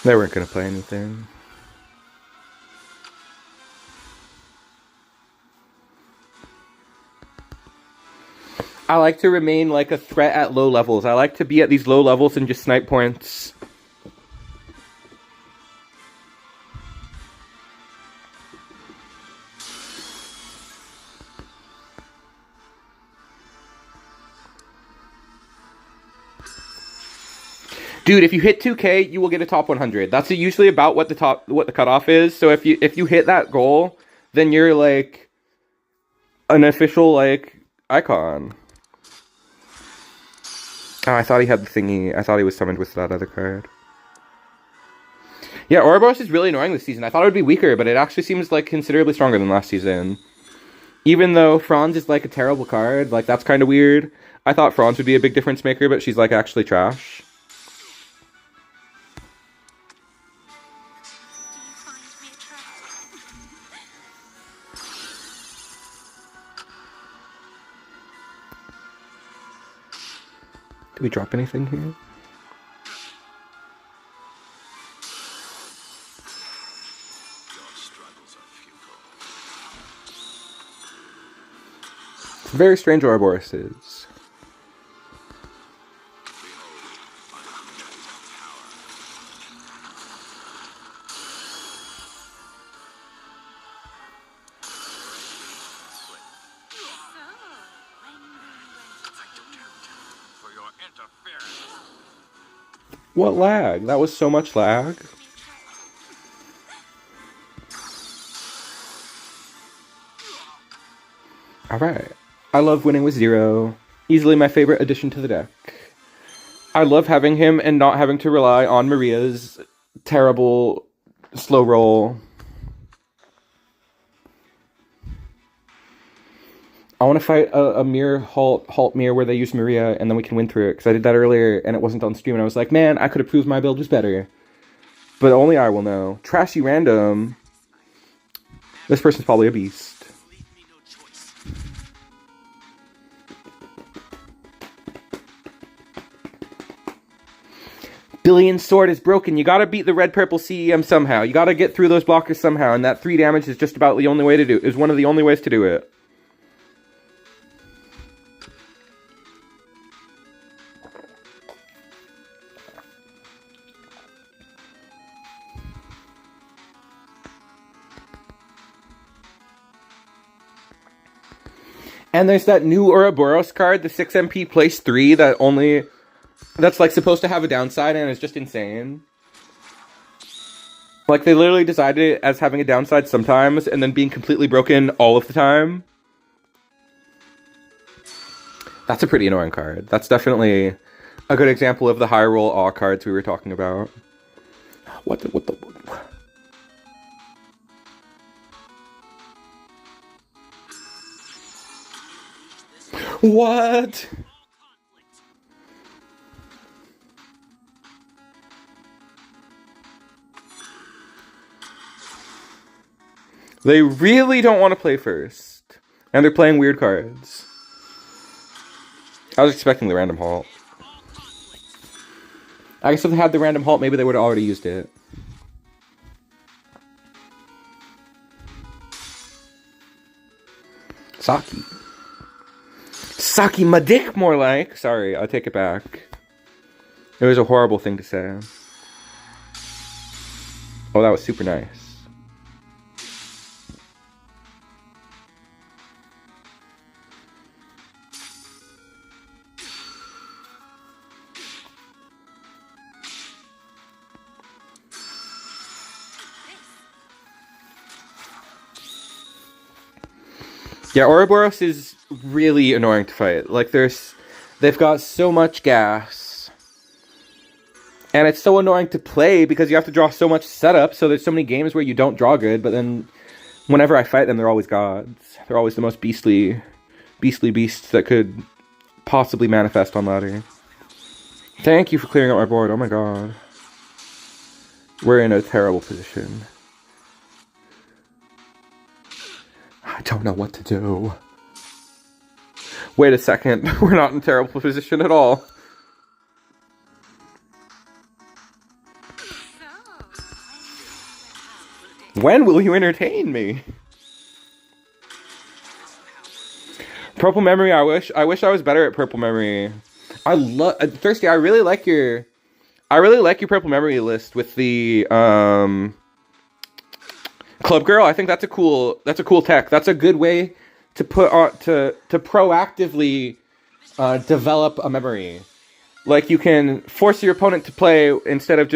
They weren't gonna play anything. I like to remain like a threat at low levels. I like to be at these low levels and just snipe points. Dude, if you hit 2K, you will get a top 100. That's usually about what the cutoff is. So if you hit that goal, then you're like an official like icon. Oh, I thought he had the thingy. I thought he was summoned with that other card. Yeah, Ouroboros is really annoying this season. I thought it would be weaker, but it actually seems like considerably stronger than last season. Even though Franz is like a terrible card, like that's kind of weird. I thought Franz would be a big difference maker, but she's like actually trash. Did we drop anything here? Very strange Ouroboros is. What lag? That was so much lag. Alright. I love winning with 0. Easily my favorite addition to the deck. I love having him and not having to rely on Maria's terrible slow roll. I want to fight a mirror halt mirror where they use Maria and then we can win through it. Because I did that earlier and it wasn't on stream and I was like, man, I could have proved my build was better. But only I will know. Trashy random. This person's probably a beast. Billion sword is broken. You gotta beat the red-purple CEM somehow. You gotta get through those blockers somehow, and that 3 damage is just about the only way to do it. Is one of the only ways to do it. And there's that new Ouroboros card, the 6 MP place 3, that's like supposed to have a downside and it's just insane. Like they literally designed it as having a downside sometimes and then being completely broken all of the time. That's a pretty annoying card. That's definitely a good example of the high roll awe cards we were talking about. What the What? They really don't want to play first. And they're playing weird cards. I was expecting the random halt. I guess if they had the random halt, maybe they would have already used it. Saki. Saki my dick, more like. Sorry, I'll take it back. It was a horrible thing to say. Oh, that was super nice. Yeah, Ouroboros is really annoying to fight. Like, they've got so much gas. And it's so annoying to play because you have to draw so much setup, so there's so many games where you don't draw good, but then whenever I fight them, they're always gods. They're always the most beastly beasts that could possibly manifest on ladder. Thank you for clearing out my board, oh my god. We're in a terrible position. I don't know what to do. Wait a second, we're not in a terrible position at all. When will you entertain me? Purple memory. I wish I was better at purple memory. I love Thirsty. I really like your purple memory list with the Club Girl. I think that's a cool tech. That's a good way to put on to proactively develop a memory. Like, you can force your opponent to play instead of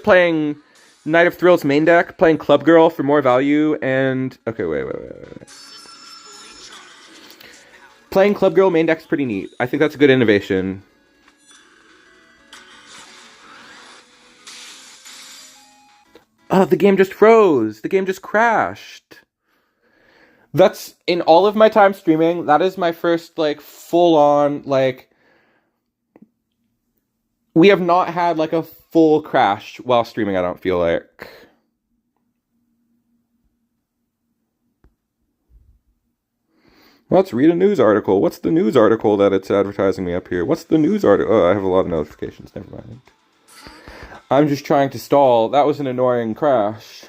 playing Knight of Thrills main deck, playing Club Girl for more value. And okay, wait. Playing Club Girl main deck is pretty neat. I think that's a good innovation. Oh, the game just froze. The game just crashed. That's, in all of my time streaming, that is my first, like, full-on, like... We have not had, like, a full crash while streaming, I don't feel like. Let's read a news article. What's the news article that it's advertising me up here? What's the news article? Oh, I have a lot of notifications. Never mind. I'm just trying to stall. That was an annoying crash.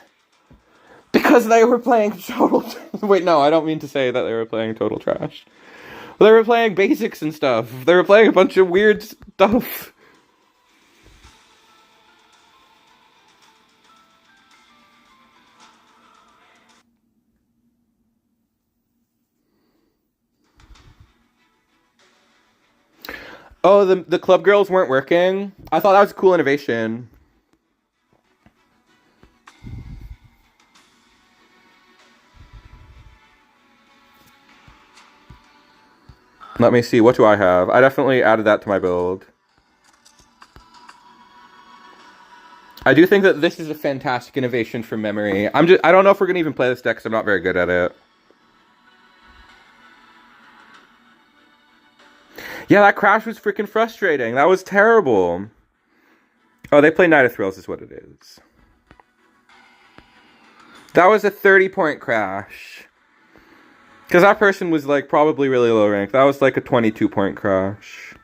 Because they were playing total... Wait, no, I don't mean to say that they were playing total trash. They were playing basics and stuff. They were playing a bunch of weird stuff. Oh, the club girls weren't working? I thought that was a cool innovation. Let me see, what do I have? I definitely added that to my build. I do think that this is a fantastic innovation for memory. I don't know if we're gonna even play this deck because I'm not very good at it. Yeah, that crash was freaking frustrating. That was terrible. Oh, they play Knight of Thrills is what it is. That was a 30-point crash. Because that person was, like, probably really low ranked. That was, like, a 22-point crash.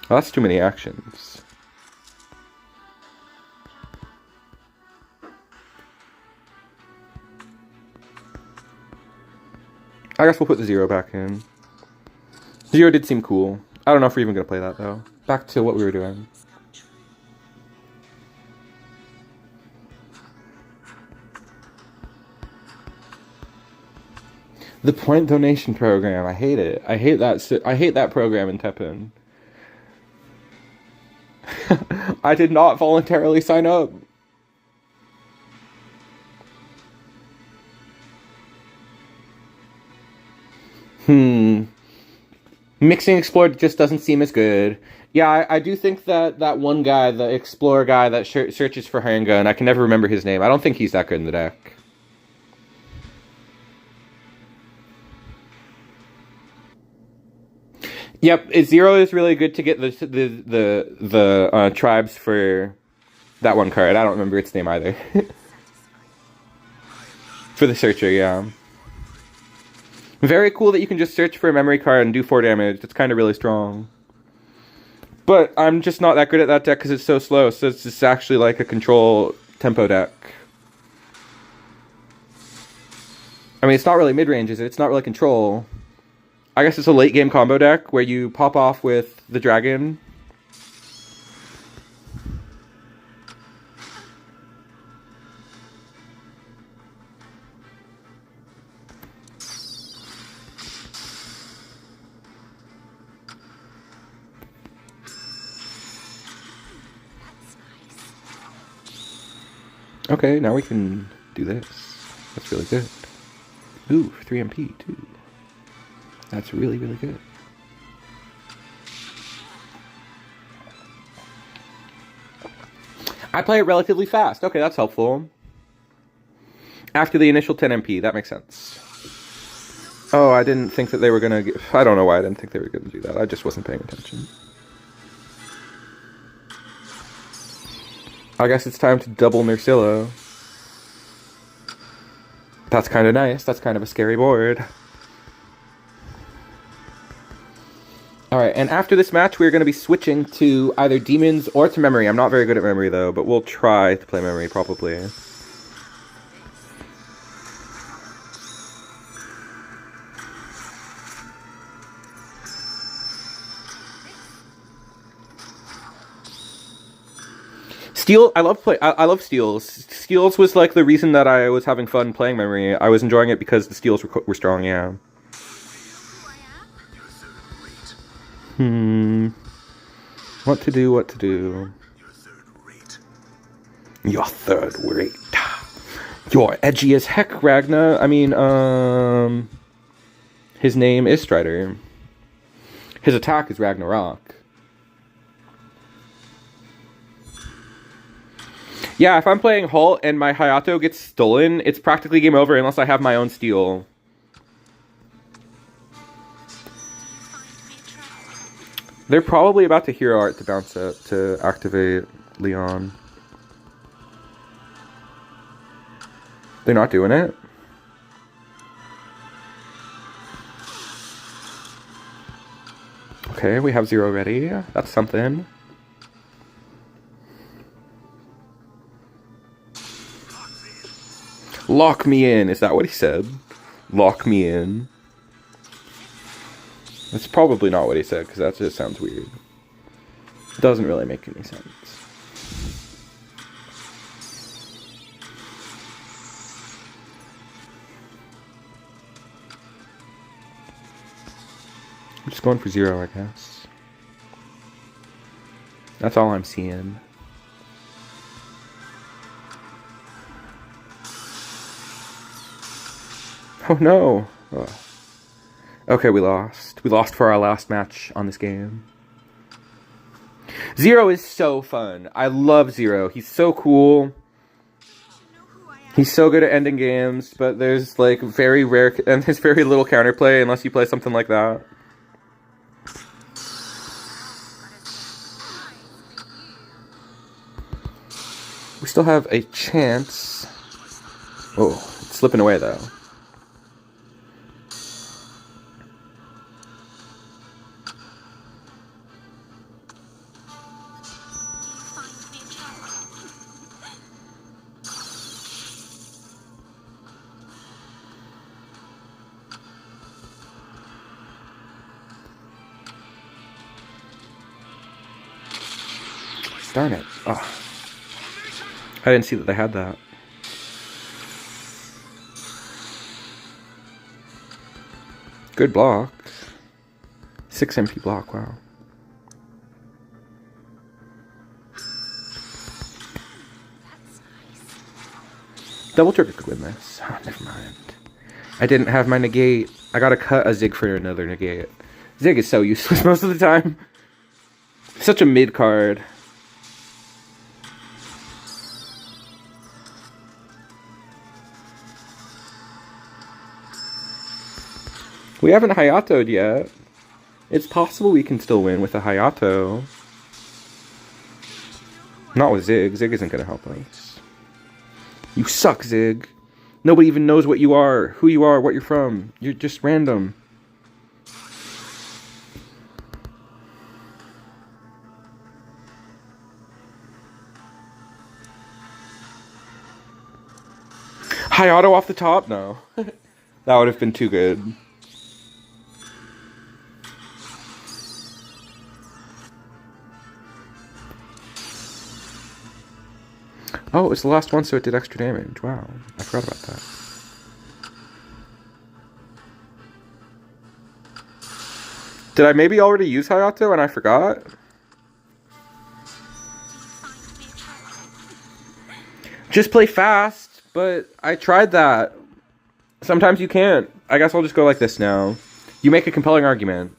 Oh, that's too many actions. I guess we'll put the 0 back in. 0 did seem cool. I don't know if we're even going to play that, though. Back to what we were doing. The point donation program. I hate it. I hate that program in TEPPEN. I did not voluntarily sign up. Mixing Explored just doesn't seem as good. Yeah, I do think that one guy, the Explorer guy that searches for handgun, I can never remember his name. I don't think he's that good in the deck. Yep, 0 is really good to get the tribes for that one card. I don't remember its name either. For the searcher, yeah. Very cool that you can just search for a memory card and do 4 damage. That's kind of really strong. But I'm just not that good at that deck because it's so slow. So it's just actually like a control tempo deck. I mean, it's not really mid-range, is it? It's not really control. I guess it's a late game combo deck where you pop off with the dragon. Okay, now we can do this. That's really good. Ooh, 3 MP too. That's really, really good. I play it relatively fast. Okay, that's helpful. After the initial 10 MP, that makes sense. Oh, I didn't think that they were gonna... I don't know why I didn't think they were gonna do that. I just wasn't paying attention. I guess it's time to double Nersillo. That's kind of nice. That's kind of a scary board. Alright, and after this match, we're going to be switching to either demons or to memory. I'm not very good at memory, though, but we'll try to play memory, probably. Steel, I love steals. Steals was like the reason that I was having fun playing memory. I was enjoying it because the steals were strong, yeah. What to do, what to do. You're third rate. You're edgy as heck, Ragna. I mean, his name is Strider. His attack is Ragnarok. Yeah, if I'm playing Halt and my Hayato gets stolen, it's practically game over unless I have my own steal. They're probably about to hero art to bounce it to activate Leon. They're not doing it? Okay, we have 0 ready. That's something. Lock me in. Is that what he said? Lock me in. That's probably not what he said, because that just sounds weird. It doesn't really make any sense. I'm just going for 0, I guess. That's all I'm seeing. Oh no! Oh. Okay, we lost. We lost for our last match on this game. 0 is so fun. I love 0. He's so cool. He's so good at ending games, but there's like very rare, and there's very little counterplay unless you play something like that. We still have a chance. Oh, it's slipping away though. Darn it. Oh. I didn't see that they had that. Good block. 6 MP block, wow. Double trigger could win this. Oh, never mind. I didn't have my negate. I gotta cut a Zig for another negate. Zig is so useless most of the time. Such a mid card. We haven't Hayato'd yet. It's possible we can still win with a Hayato. Not with Zig. Zig isn't going to help us. You suck, Zig. Nobody even knows what you are, who you are, what you're from. You're just random. Hayato off the top? No. That would have been too good. Oh, it was the last one, so it did extra damage. Wow, I forgot about that. Did I maybe already use Hayato and I forgot? Just play fast, but I tried that. Sometimes you can't. I guess I'll just go like this now. You make a compelling argument.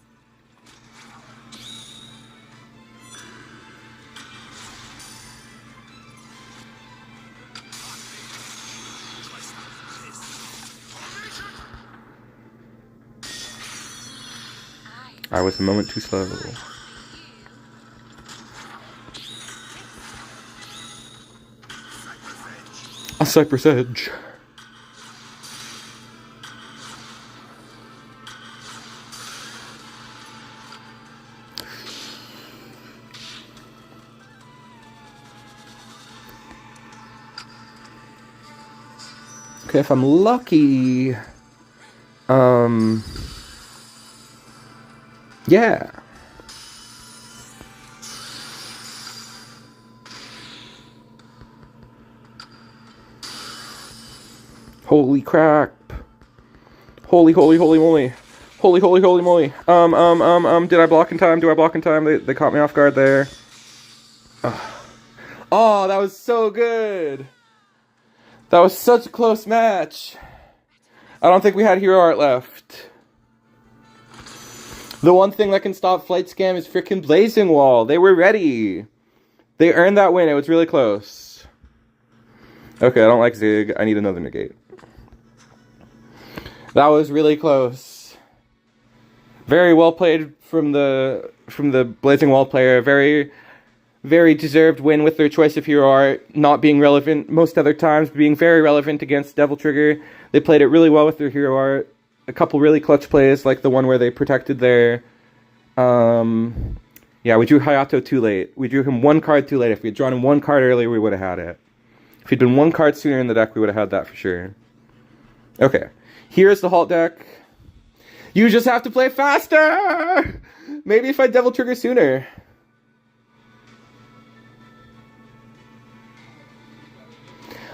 I was a moment too slow. A Cypress Edge. Okay, if I'm lucky... yeah. Holy crap. Holy moly. Holy moly. Did I block in time? Do I block in time? They caught me off guard there. Oh, that was so good. That was such a close match. I don't think we had hero art left. The one thing that can stop Flight Scam is freaking Blazing Wall. They were ready. They earned that win. It was really close. Okay, I don't like Zig. I need another negate. That was really close. Very well played from the Blazing Wall player. Very, very deserved win with their choice of hero art not being relevant most other times, being very relevant against Devil Trigger. They played it really well with their hero art. A couple really clutch plays, like the one where they protected their... yeah, we drew Hayato too late. We drew him one card too late. If we had drawn him one card earlier, we would have had it. If he'd been one card sooner in the deck, we would have had that for sure. Okay. Here's the halt deck. You just have to play faster! Maybe if I Devil Trigger sooner.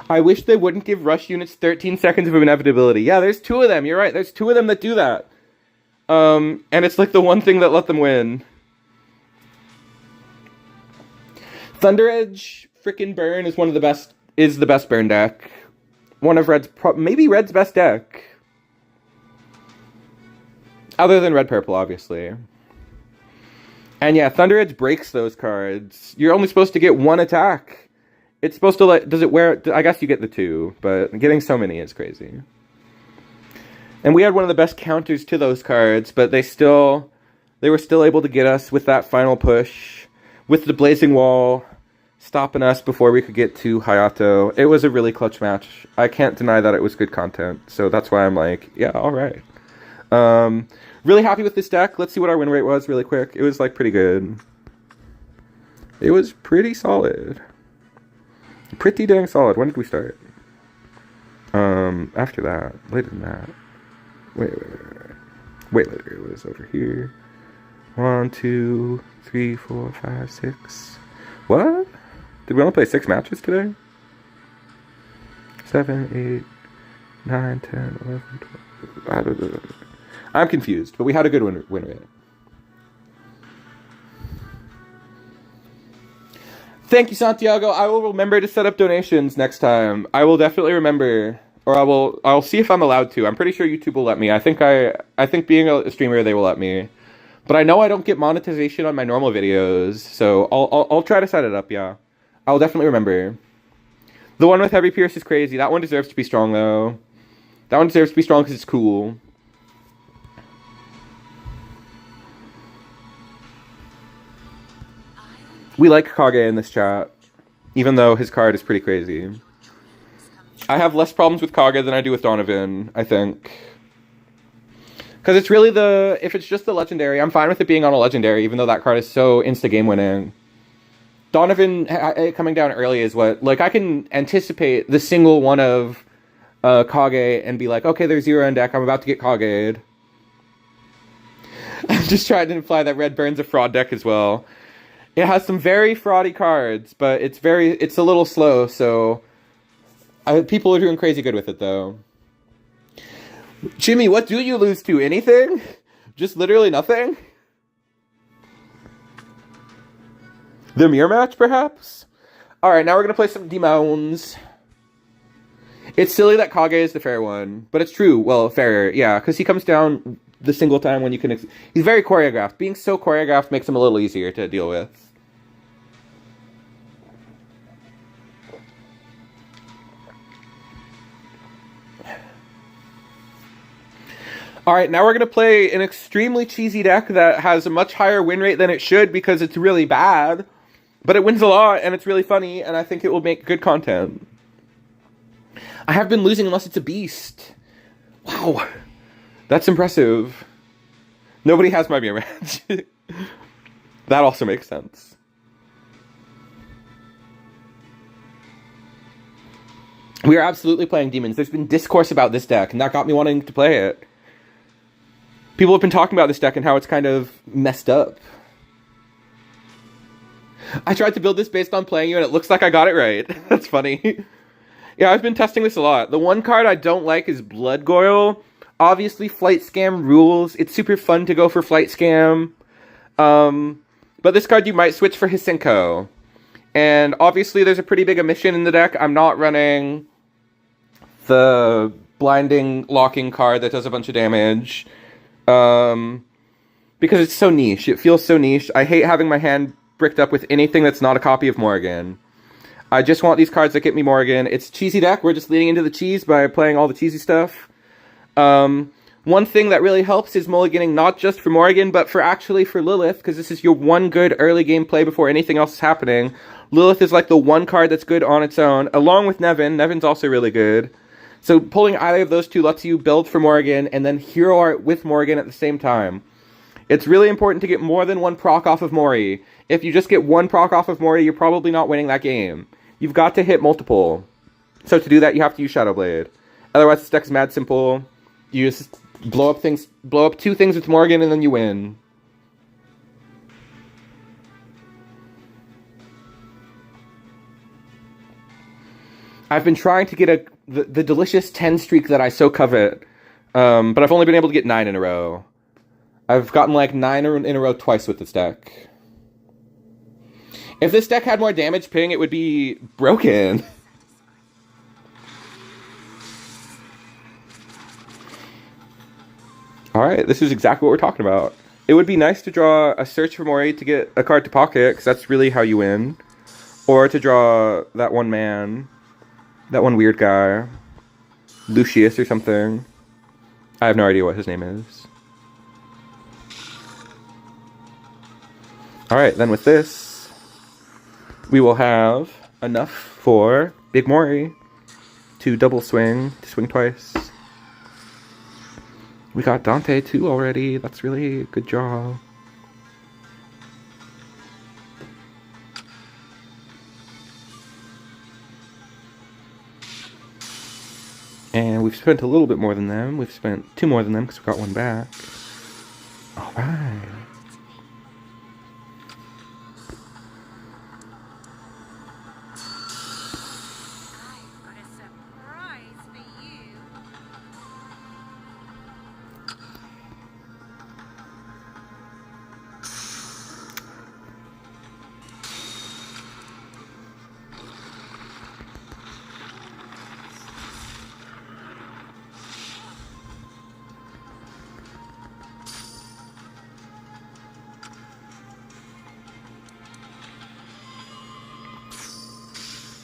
I wish they wouldn't give rush units 13 seconds of inevitability. Yeah, there's two of them. You're right. There's two of them that do that. And it's like the one thing that let them win. Thunder Edge frickin' Burn is one of the best, is the best burn deck. One of Red's, maybe Red's best deck. Other than Red Purple, obviously. And yeah, Thunder Edge breaks those cards. You're only supposed to get one attack. It's supposed to, like, does it wear, I guess you get the two, but getting so many is crazy. And we had one of the best counters to those cards, but they were still able to get us with that final push, with the Blazing Wall stopping us before we could get to Hayato. It was a really clutch match. I can't deny that it was good content, so that's why I'm like, yeah, alright. Really happy with this deck. Let's see what our win rate was really quick. It was, like, pretty good. It was pretty solid. Pretty dang solid. When did we start? After that. Later than that. Wait, later. It was over here. 1, 2, 3, 4, 5, 6. What? Did we only play 6 matches today? 7, 8, 9, 10, 11, 12. I'm confused, but we had a good win rate. Thank you, Santiago. I will remember to set up donations next time. I will definitely remember, or I'll see if I'm allowed to. I'm pretty sure YouTube will let me. I think being a streamer, they will let me. But I know I don't get monetization on my normal videos, so I'll try to set it up. Yeah, I'll definitely remember. The one with Heavy Pierce is crazy. That one deserves to be strong though. That one deserves to be strong because it's cool. We like Kage in this chat, even though his card is pretty crazy. I have less problems with Kage than I do with Donovan, I think. Because it's really if it's just the legendary, I'm fine with it being on a legendary, even though that card is so insta-game winning. Donovan coming down early is what, like, I can anticipate the single one of Kage and be like, okay, there's 0 in deck, I'm about to get Kaged. I'm just trying to imply that Red Burn's a fraud deck as well. It has some very fraudy cards, but it's a little slow, so people are doing crazy good with it, though. Jimmy, what do you lose to? Anything? Just literally nothing? The mirror match, perhaps? Alright, now we're going to play some Demons. It's silly that Kage is the fair one, but it's true. Well, fairer, yeah, because he comes down the single time when you can... He's very choreographed. Being so choreographed makes him a little easier to deal with. Alright, now we're going to play an extremely cheesy deck that has a much higher win rate than it should because it's really bad. But it wins a lot, and it's really funny, and I think it will make good content. I have been losing unless it's a beast. Wow. That's impressive. Nobody has my mirror match. That also makes sense. We are absolutely playing demons. There's been discourse about this deck, and that got me wanting to play it. People have been talking about this deck and how it's kind of messed up. I tried to build this based on playing you, and it looks like I got it right. That's funny. Yeah, I've been testing this a lot. The one card I don't like is Blood Goyle. Obviously, Flight Scam rules. It's super fun to go for Flight Scam. But this card you might switch for Hisenko. And obviously there's a pretty big omission in the deck. I'm not running the blinding locking card that does a bunch of damage. Because it's so niche. It feels so niche. I hate having my hand bricked up with anything that's not a copy of Morrigan. I just want these cards that get me Morrigan. It's a cheesy deck. We're just leading into the cheese by playing all the cheesy stuff. One thing that really helps is mulliganing not just for Morrigan, but for Lilith, because this is your one good early game play before anything else is happening. Lilith is like the one card that's good on its own, along with Nevin. Nevin's also really good. So pulling either of those two lets you build for Morrigan and then hero art with Morrigan at the same time. It's really important to get more than one proc off of Mori. If you just get one proc off of Mori, you're probably not winning that game. You've got to hit multiple. So to do that, you have to use Shadow Blade. Otherwise, this deck is mad simple. You just blow up two things with Morrigan, and then you win. I've been trying to get the delicious 10 streak that I so covet, but I've only been able to get 9 in a row. I've gotten like 9 in a row twice with this deck. If this deck had more damage ping, it would be broken. Alright, this is exactly what we're talking about. It would be nice to draw a Search for Mori to get a card to pocket, because that's really how you win. Or to draw that one man. That one weird guy. Lucius or something. I have no idea what his name is. Alright, then with this, we will have enough for Big Mori to double swing, to swing twice. We got Dante too already. That's really a good draw. And we've spent a little bit more than them. We've spent 2 more than them because we got 1 back. Alright.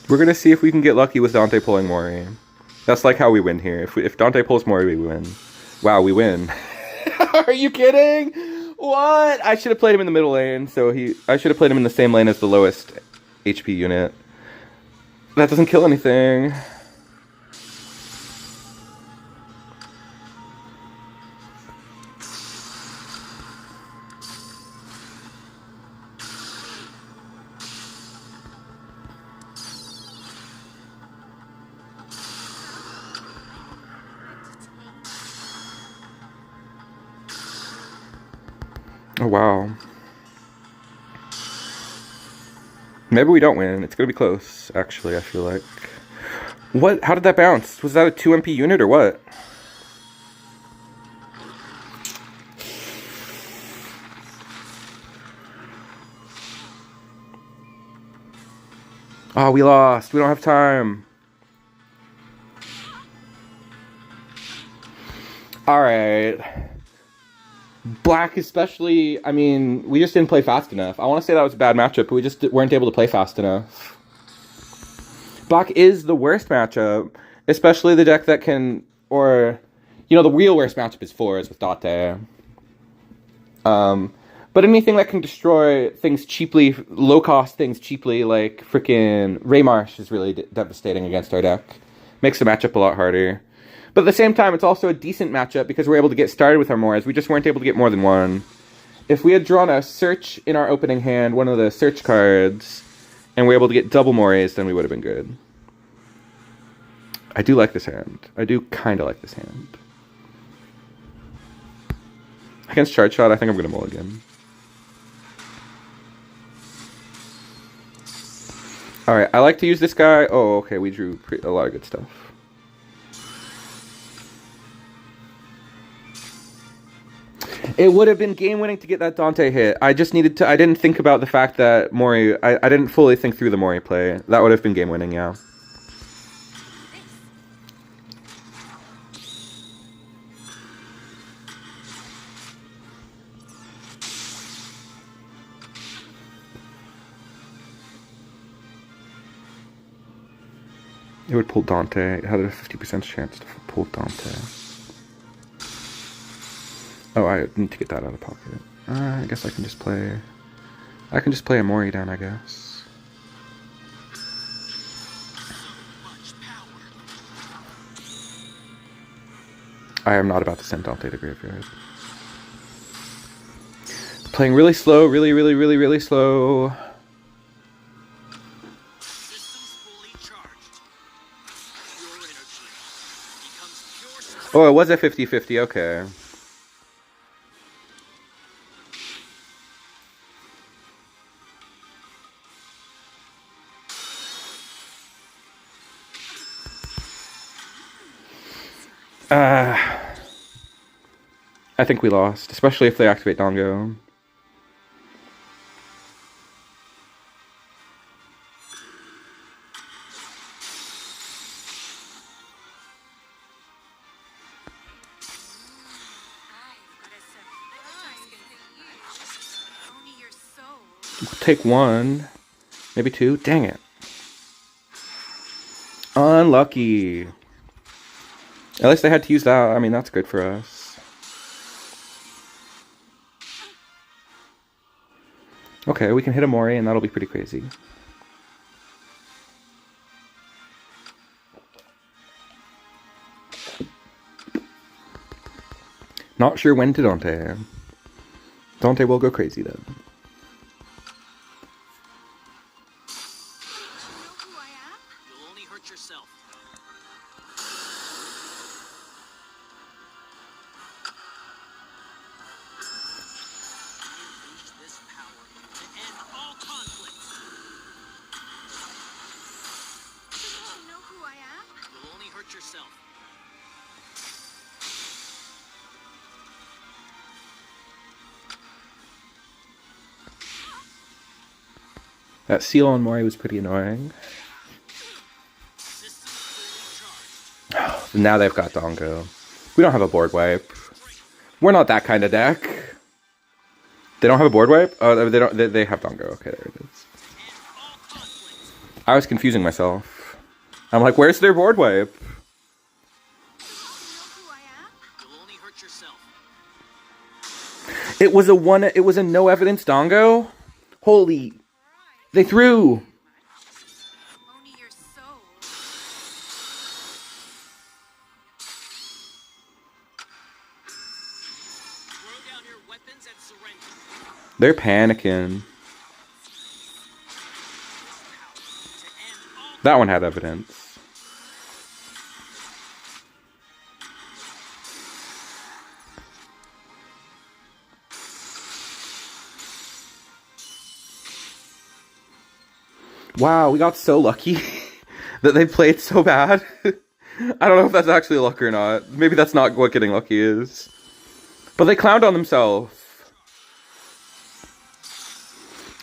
We're gonna see if we can get lucky with Dante pulling Mori. That's like how we win here. If Dante pulls Mori, we win. Wow, we win. Are you kidding? What? I should have played him in the middle lane, I should have played him in the same lane as the lowest HP unit. That doesn't kill anything. Oh, wow. Maybe we don't win. It's gonna be close, actually, I feel like. What? How did that bounce? Was that a 2 MP unit or what? Oh, we lost. We don't have time. Alright. Black especially, I mean, we just didn't play fast enough. I want to say that was a bad matchup, but we just weren't able to play fast enough. Black is the worst matchup, especially the deck that can, or, you know, the real worst matchup is 4s with Date. But anything that can destroy things cheaply, low-cost things cheaply, like frickin' Raymarsh is really devastating against our deck. Makes the matchup a lot harder. But at the same time, it's also a decent matchup because we're able to get started with our Moras. We just weren't able to get more than one. If we had drawn a Search in our opening hand, one of the Search cards, and we're able to get double Moras, then we would have been good. I do like this hand. I do kind of like this hand. Against Charge Shot, I think I'm going to mulligan. Alright, I like to use this guy. Oh, okay, we drew a lot of good stuff. It would have been game-winning to get that Dante hit. I just needed to... I didn't think about the fact that Mori... I didn't fully think through the Mori play. That would have been game-winning, yeah. It would pull Dante. It had a 50% chance to pull Dante. Oh, I need to get that out of pocket. I guess I can just play... I can just play a Mori down, I guess. I am not about to send Dante to graveyard. Playing really slow, really slow. Oh, it was a 50-50, okay. I think we lost, especially if they activate Dongo. We'll take one, maybe two. Dang it. Unlucky. At least they had to use that. I mean, that's good for us. Okay, we can hit a Mori, and that'll be pretty crazy. Not sure when to Dante. Dante will go crazy, though. You'll only hurt yourself. Yourself. That seal on Mori was pretty annoying. Now they've got Dongo. We don't have a board wipe. We're not that kind of deck. They don't have a board wipe? Oh, they don't. They have Dongo. Okay, there it is. I was confusing myself. I'm like, where's their board wipe? It was a one. It was a no evidence Dongo. Holy! They threw. They're panicking. That one had evidence. Wow, we got so lucky that they played so bad. I don't know if that's actually luck or not. Maybe that's not what getting lucky is. But they clowned on themselves.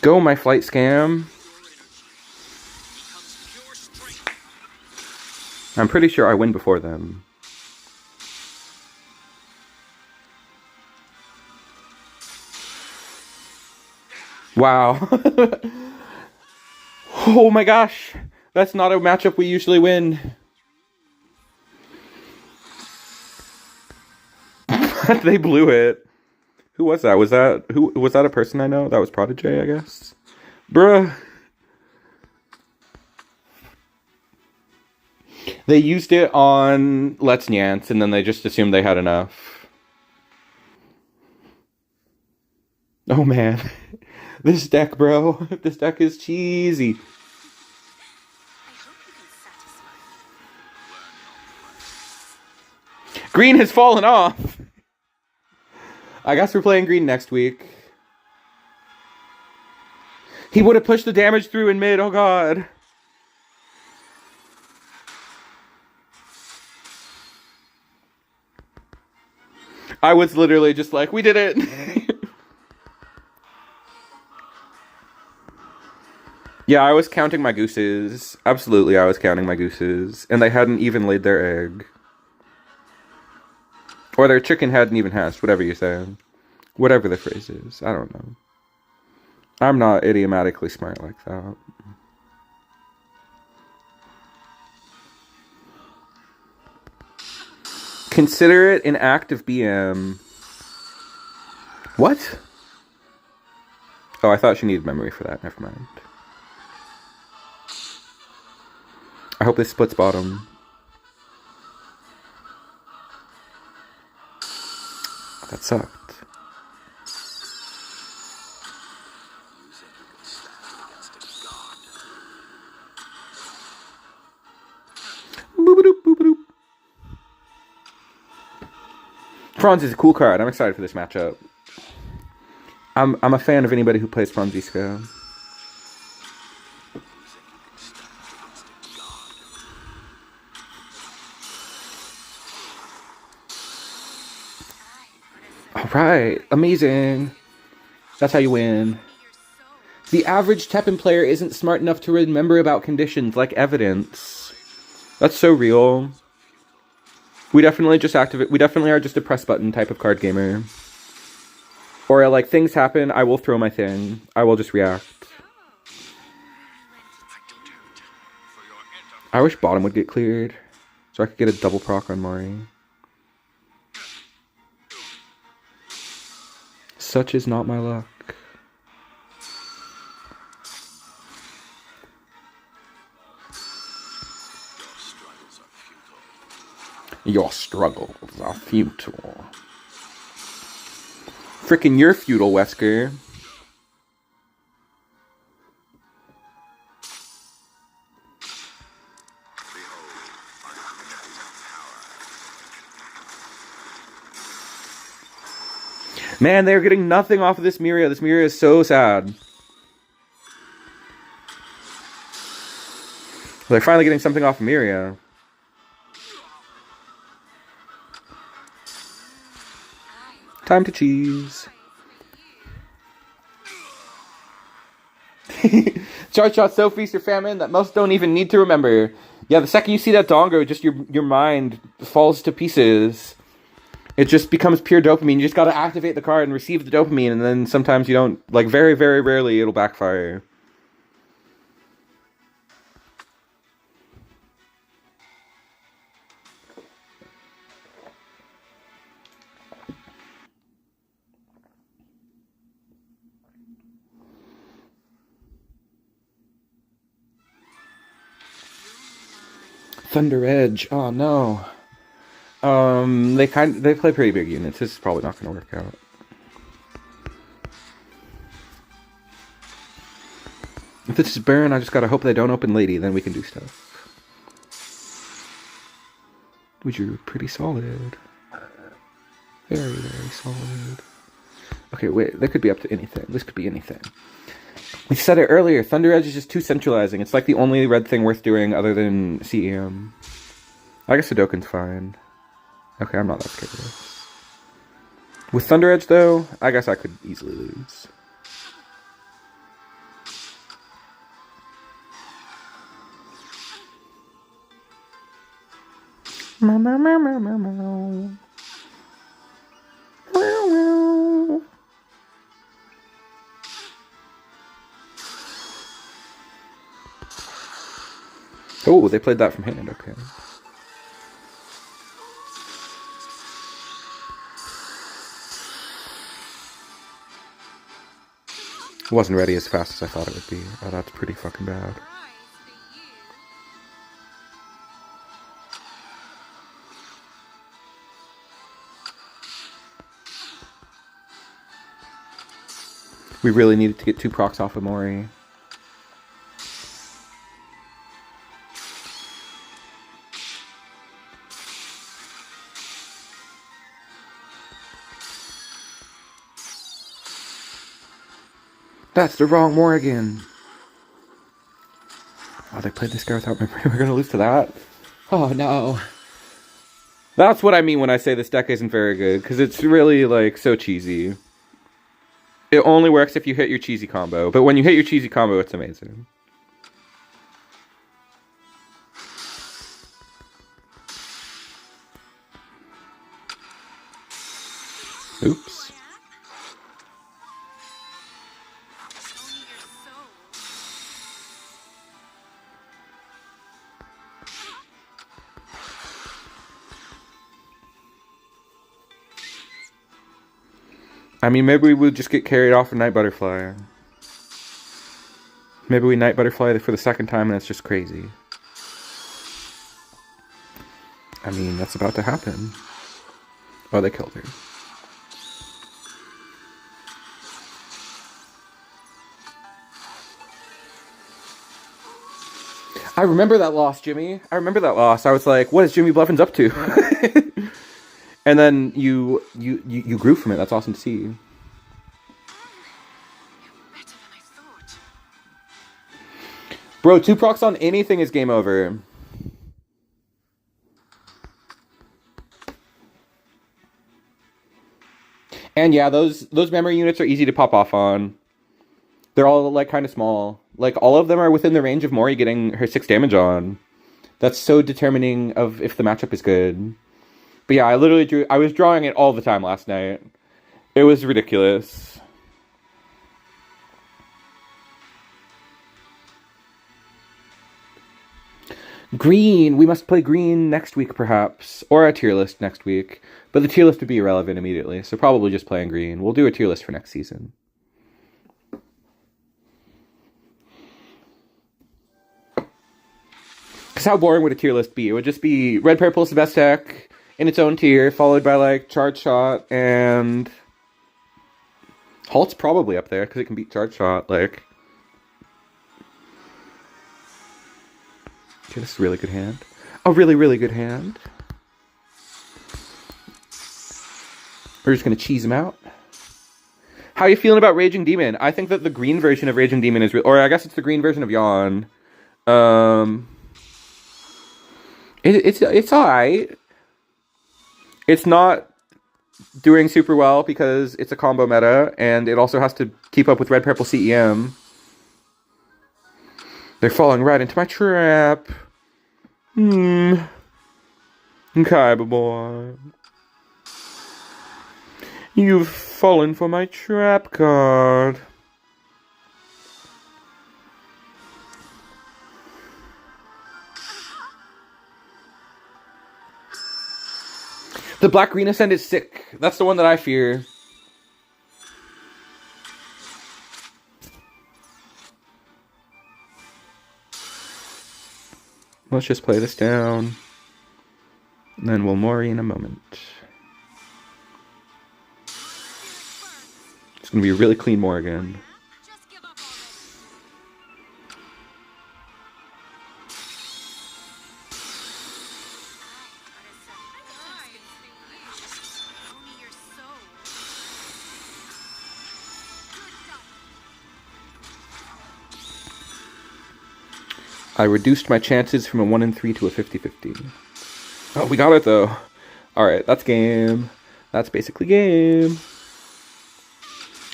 Go, my flight scam. I'm pretty sure I win before them. Wow. Oh my gosh. That's not a matchup we usually win. They blew it. Who was that? Was that a person I know? That was Prodigy, I guess. Bruh. They used it on Let's Nyance, and then they just assumed they had enough. Oh man. This deck, bro. This deck is cheesy. Green has fallen off. I guess we're playing green next week. He would have pushed the damage through in mid. Oh god. I was literally just like, we did it. Yeah, I was counting my gooses. Absolutely, I was counting my gooses. And they hadn't even laid their egg. Or their chicken hadn't even hatched, whatever you say. Whatever the phrase is. I don't know. I'm not idiomatically smart like that. Consider it an act of BM. What? Oh, I thought she needed memory for that. Never mind. I hope this splits bottom. That sucked. Boop-a-doop, boop-a-doop. Franz is a cool card. I'm excited for this matchup. I'm a fan of anybody who plays Franziska. Alright, amazing. That's how you win. The average TEPPEN player isn't smart enough to remember about conditions like evidence. That's so real. We definitely are just a press button type of card gamer. Or like things happen, I will throw my thing. I will just react. I wish bottom would get cleared so I could get a double proc on Mari. Such is not my luck. Your struggles are futile. Frickin' you're futile, Wesker. Man, they're getting nothing off of this Miria. This Miria is so sad. They're finally getting something off of Miria. Time to cheese. Chart shot so feast or famine that most don't even need to remember. Yeah, the second you see that dongo, just your mind falls to pieces. It just becomes pure dopamine. You just gotta activate the card and receive the dopamine, and then sometimes you don't, like very, very rarely it'll backfire. Thunder Edge. Oh no. They play pretty big units. This is probably not gonna work out. If this is Baron, I just gotta hope they don't open Lady, then we can do stuff. We drew pretty solid. Very, very solid. Okay, wait, that could be up to anything. This could be anything. We said it earlier, Thunder Edge is just too centralizing. It's like the only red thing worth doing other than CEM. I guess Sudokun's fine. Okay, I'm not that scared of this. With Thunder Edge, though, I guess I could easily lose. Meow, meow, meow, meow, meow, meow. Meow, meow. Oh, they played that from hand, okay. It wasn't ready as fast as I thought it would be. Oh, that's pretty fucking bad. We really needed to get 2 procs off of Mori. That's the wrong Morrigan. Oh, they played this guy without memory. We're gonna lose to that? Oh, no. That's what I mean when I say this deck isn't very good, because it's really, like, so cheesy. It only works if you hit your cheesy combo, but when you hit your cheesy combo, it's amazing. Oops. I mean, maybe we would just get carried off a Night Butterfly. Maybe we Night Butterfly for the second time and it's just crazy. I mean, that's about to happen. Oh, they killed her. I remember that loss, Jimmy. I remember that loss. I was like, what is Jimmy Blevins up to? And then you grew from it. That's awesome to see. You're better than I thought. Bro, 2 procs on anything is game over. And yeah, those memory units are easy to pop off on. They're all, like, kind of small. Like, all of them are within the range of Mori getting her 6 damage on. That's so determining of if the matchup is good. But yeah, I was drawing it all the time last night. It was ridiculous. Green! We must play green next week, perhaps. Or a tier list next week. But the tier list would be irrelevant immediately, so probably just playing green. We'll do a tier list for next season. Because how boring would a tier list be? It would just be red purple is the best deck in its own tier, followed by like Charge Shot and Halt's probably up there because it can beat Charge Shot. Like, okay, this is a really good hand. A really, really good hand. We're just gonna cheese him out. How are you feeling about Raging Demon? I think that the green version of Raging Demon is, or I guess it's the green version of Yawn. It's alright. It's not doing super well because it's a combo meta, and it also has to keep up with red purple CEM. They're falling right into my trap. Okay, boy. You've fallen for my trap card. The black-green Ascend is sick. That's the one that I fear. Let's just play this down. And then we'll Mori in a moment. It's going to be a really clean Morrigan. Just give up already. Only your soul. I reduced my chances from a 1 in 3 to a 50-50. Oh, we got it though. Alright, that's game. That's basically game.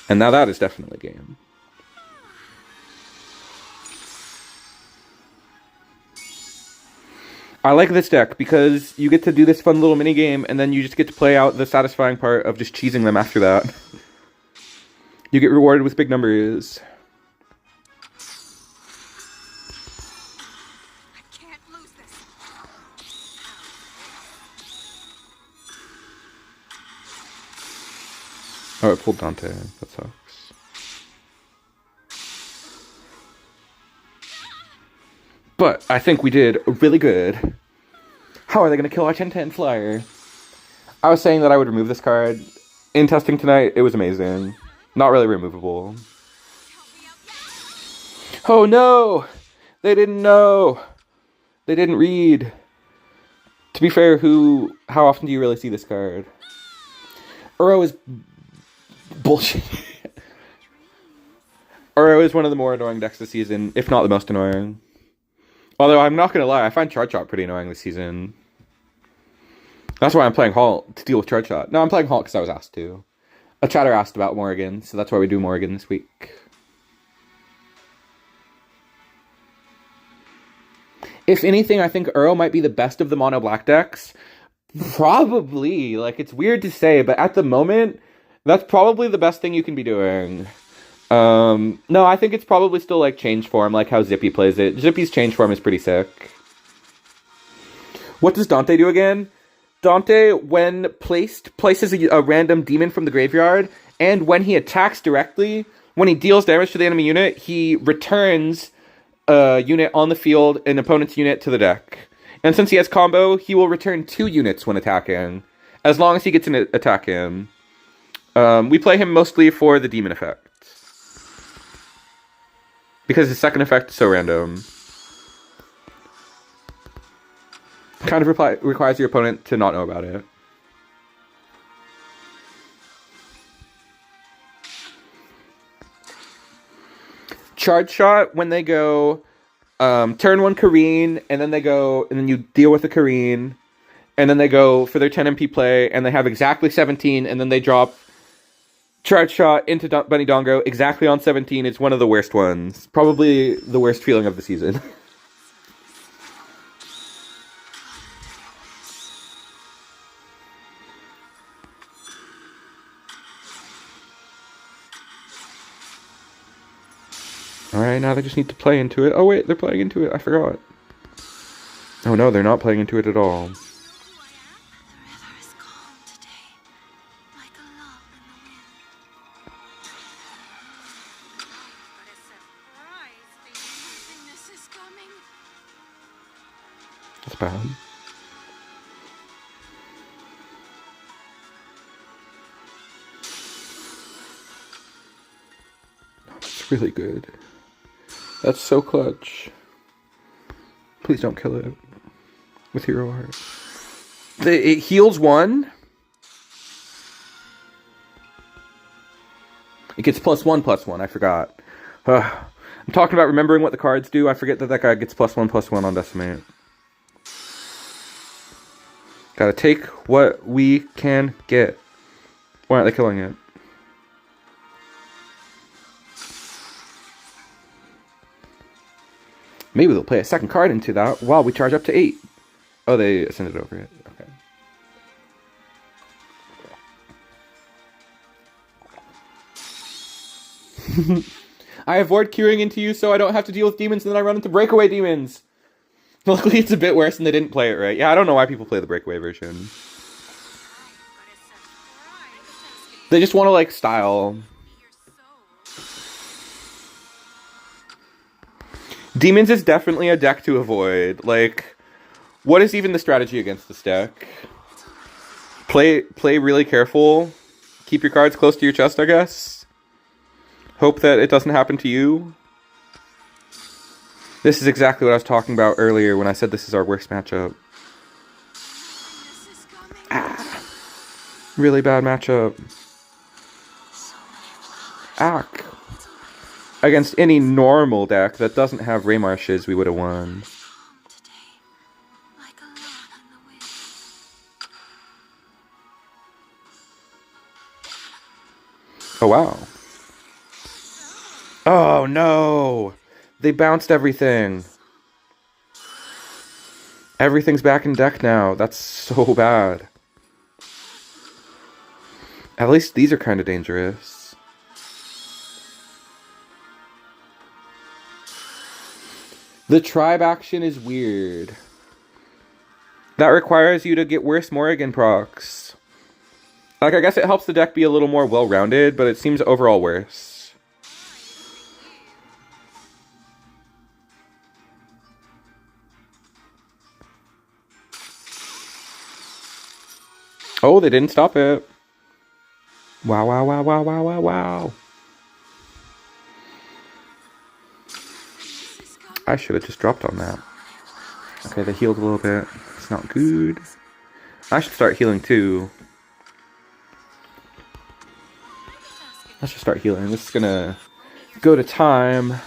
And now that is definitely game. I like this deck because you get to do this fun little mini game and then you just get to play out the satisfying part of just cheesing them after that. You get rewarded with big numbers. I can't lose this. Oh, it pulled Dante. That sucks. But I think we did really good. How are they going to kill our 10-10 flyer? I was saying that I would remove this card. In testing tonight, it was amazing. Not really removable. Oh no! They didn't know! They didn't read. To be fair, how often do you really see this card? Uro is bullshit. Or it was one of the more annoying decks this season, if not the most annoying. Although I'm not gonna lie, I find Charge Shot pretty annoying this season. That's why I'm playing Halt, to deal with Charge Shot. No, I'm playing Halt because I was asked to. A chatter asked about Morrigan, so that's why we do Morrigan this week. If anything, I think Uro might be the best of the mono black decks. Probably. Like, it's weird to say, but at the moment, that's probably the best thing you can be doing. No, I think it's probably still like change form, like how Zippy plays it. Zippy's change form is pretty sick. What does Dante do again? Dante, when places a random demon from the graveyard, and when he attacks directly, when he deals damage to the enemy unit, he returns a unit on the field, an opponent's unit, to the deck. And since he has combo, he will return 2 units when attacking, as long as he gets an attack in. We play him mostly for the demon effect, because his second effect is so random. Kind of requires your opponent to not know about it. Charge Shot, when they go turn 1 Kareen, and then you deal with the Kareen, and then they go for their 10 MP play, and they have exactly 17, and then they drop Charge Shot into Bunny Dongo exactly on 17. It's one of the worst ones. Probably the worst feeling of the season. Alright, now they just need to play into it. Oh wait, they're playing into it. I forgot. Oh no, they're not playing into it at all. That's bad. That's really good. That's so clutch. Please don't kill it with Hero Heart. It heals 1. It gets +1/+1. I forgot. I'm talking about remembering what the cards do. I forget that guy gets +1/+1 on Decimate. Gotta take what we can get. Why aren't they killing it? Maybe they'll play a second card into that while we charge up to 8. Oh, they ascended over it. Okay. I avoid queuing into you so I don't have to deal with demons, and then I run into breakaway demons. Luckily, it's a bit worse and they didn't play it right. Yeah, I don't know why people play the breakaway version. They just want to, like, style. Demons is definitely a deck to avoid. Like, what is even the strategy against this deck? Play really careful. Keep your cards close to your chest, I guess. Hope that it doesn't happen to you. This is exactly what I was talking about earlier when I said this is our worst matchup. Really bad matchup. Ack. Against any normal deck that doesn't have Raymarshes, we would have won. Oh, wow. Oh, no! They bounced everything. Everything's back in deck now. That's so bad. At least these are kind of dangerous. The tribe action is weird. That requires you to get worse Morrigan procs. Like, I guess it helps the deck be a little more well-rounded, but it seems overall worse. Oh, they didn't stop it. Wow, wow, wow, wow, wow, wow, wow. I should have just dropped on that. Okay, they healed a little bit. It's not good. I should start healing too. Let's just start healing. This is gonna Go to time.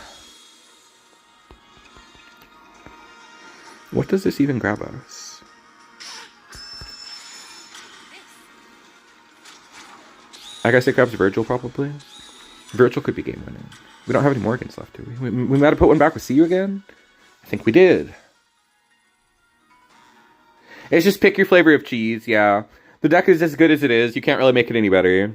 What does this even grab us? I guess it grabs Virgil, probably. Virgil could be game winning. We don't have any Morgans left, do we? We might have put one back with See You Again? I think we did. It's just pick your flavor of cheese, yeah. The deck is as good as it is. You can't really make it any better.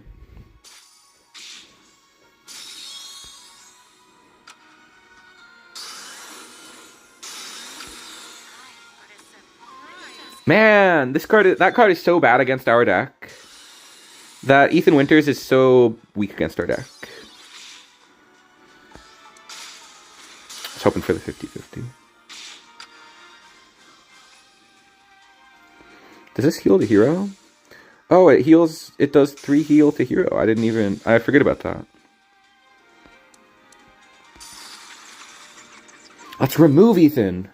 Man, that card is so bad against our deck. That Ethan Winters is so weak against our deck. I was hoping for the 50-50. Does this heal the hero? Oh, it heals. It does 3 heal to hero. I forget about that. Let's remove Ethan.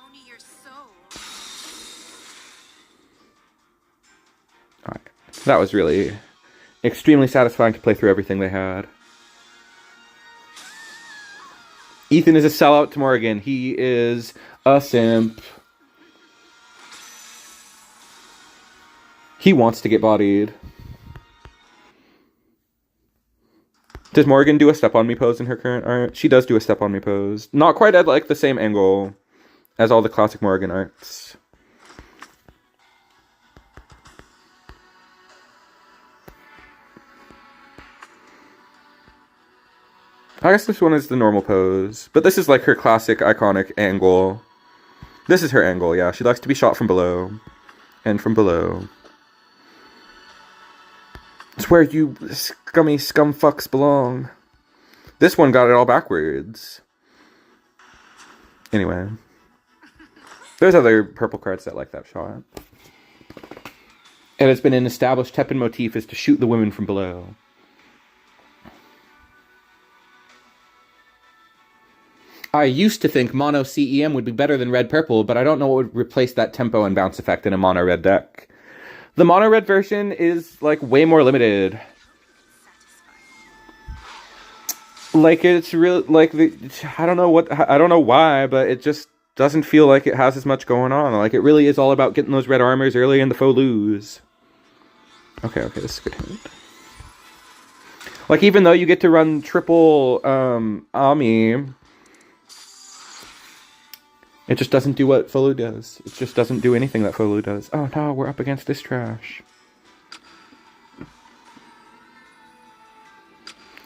Only your soul. Alright. That was really extremely satisfying to play through everything they had. Ethan is a sellout to Morrigan. He is a simp. He wants to get bodied. Does Morrigan do a step on me pose in her current art? She does do a step on me pose. Not quite at like the same angle as all the classic Morrigan arts. I guess this one is the normal pose. But this is like her classic iconic angle. This is her angle, yeah. She likes to be shot from below. And from below. It's where you scummy scumfucks belong. This one got it all backwards. Anyway. There's other purple cards that like that shot. And it's been an established TEPPEN motif is to shoot the women from below. I used to think mono CEM would be better than red-purple, but I don't know what would replace that tempo and bounce effect in a mono-red deck. The mono-red version is, like, way more limited. Like, it's real, like, I don't know why, but it just doesn't feel like it has as much going on. Like, it really is all about getting those red armors early in the faux lose. Okay, this is a good hand. Like, even though you get to run triple, Ami, it just doesn't do what Folu does. It just doesn't do anything that Folu does. Oh no, we're up against this trash.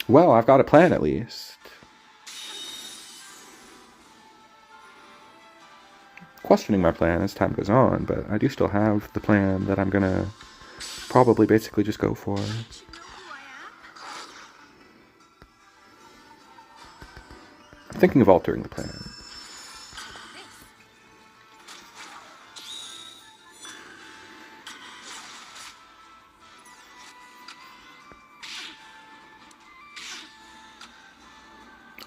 Well, I've got a plan at least. Questioning my plan as time goes on, but I do still have the plan that I'm gonna probably basically just go for. I'm thinking of altering the plan.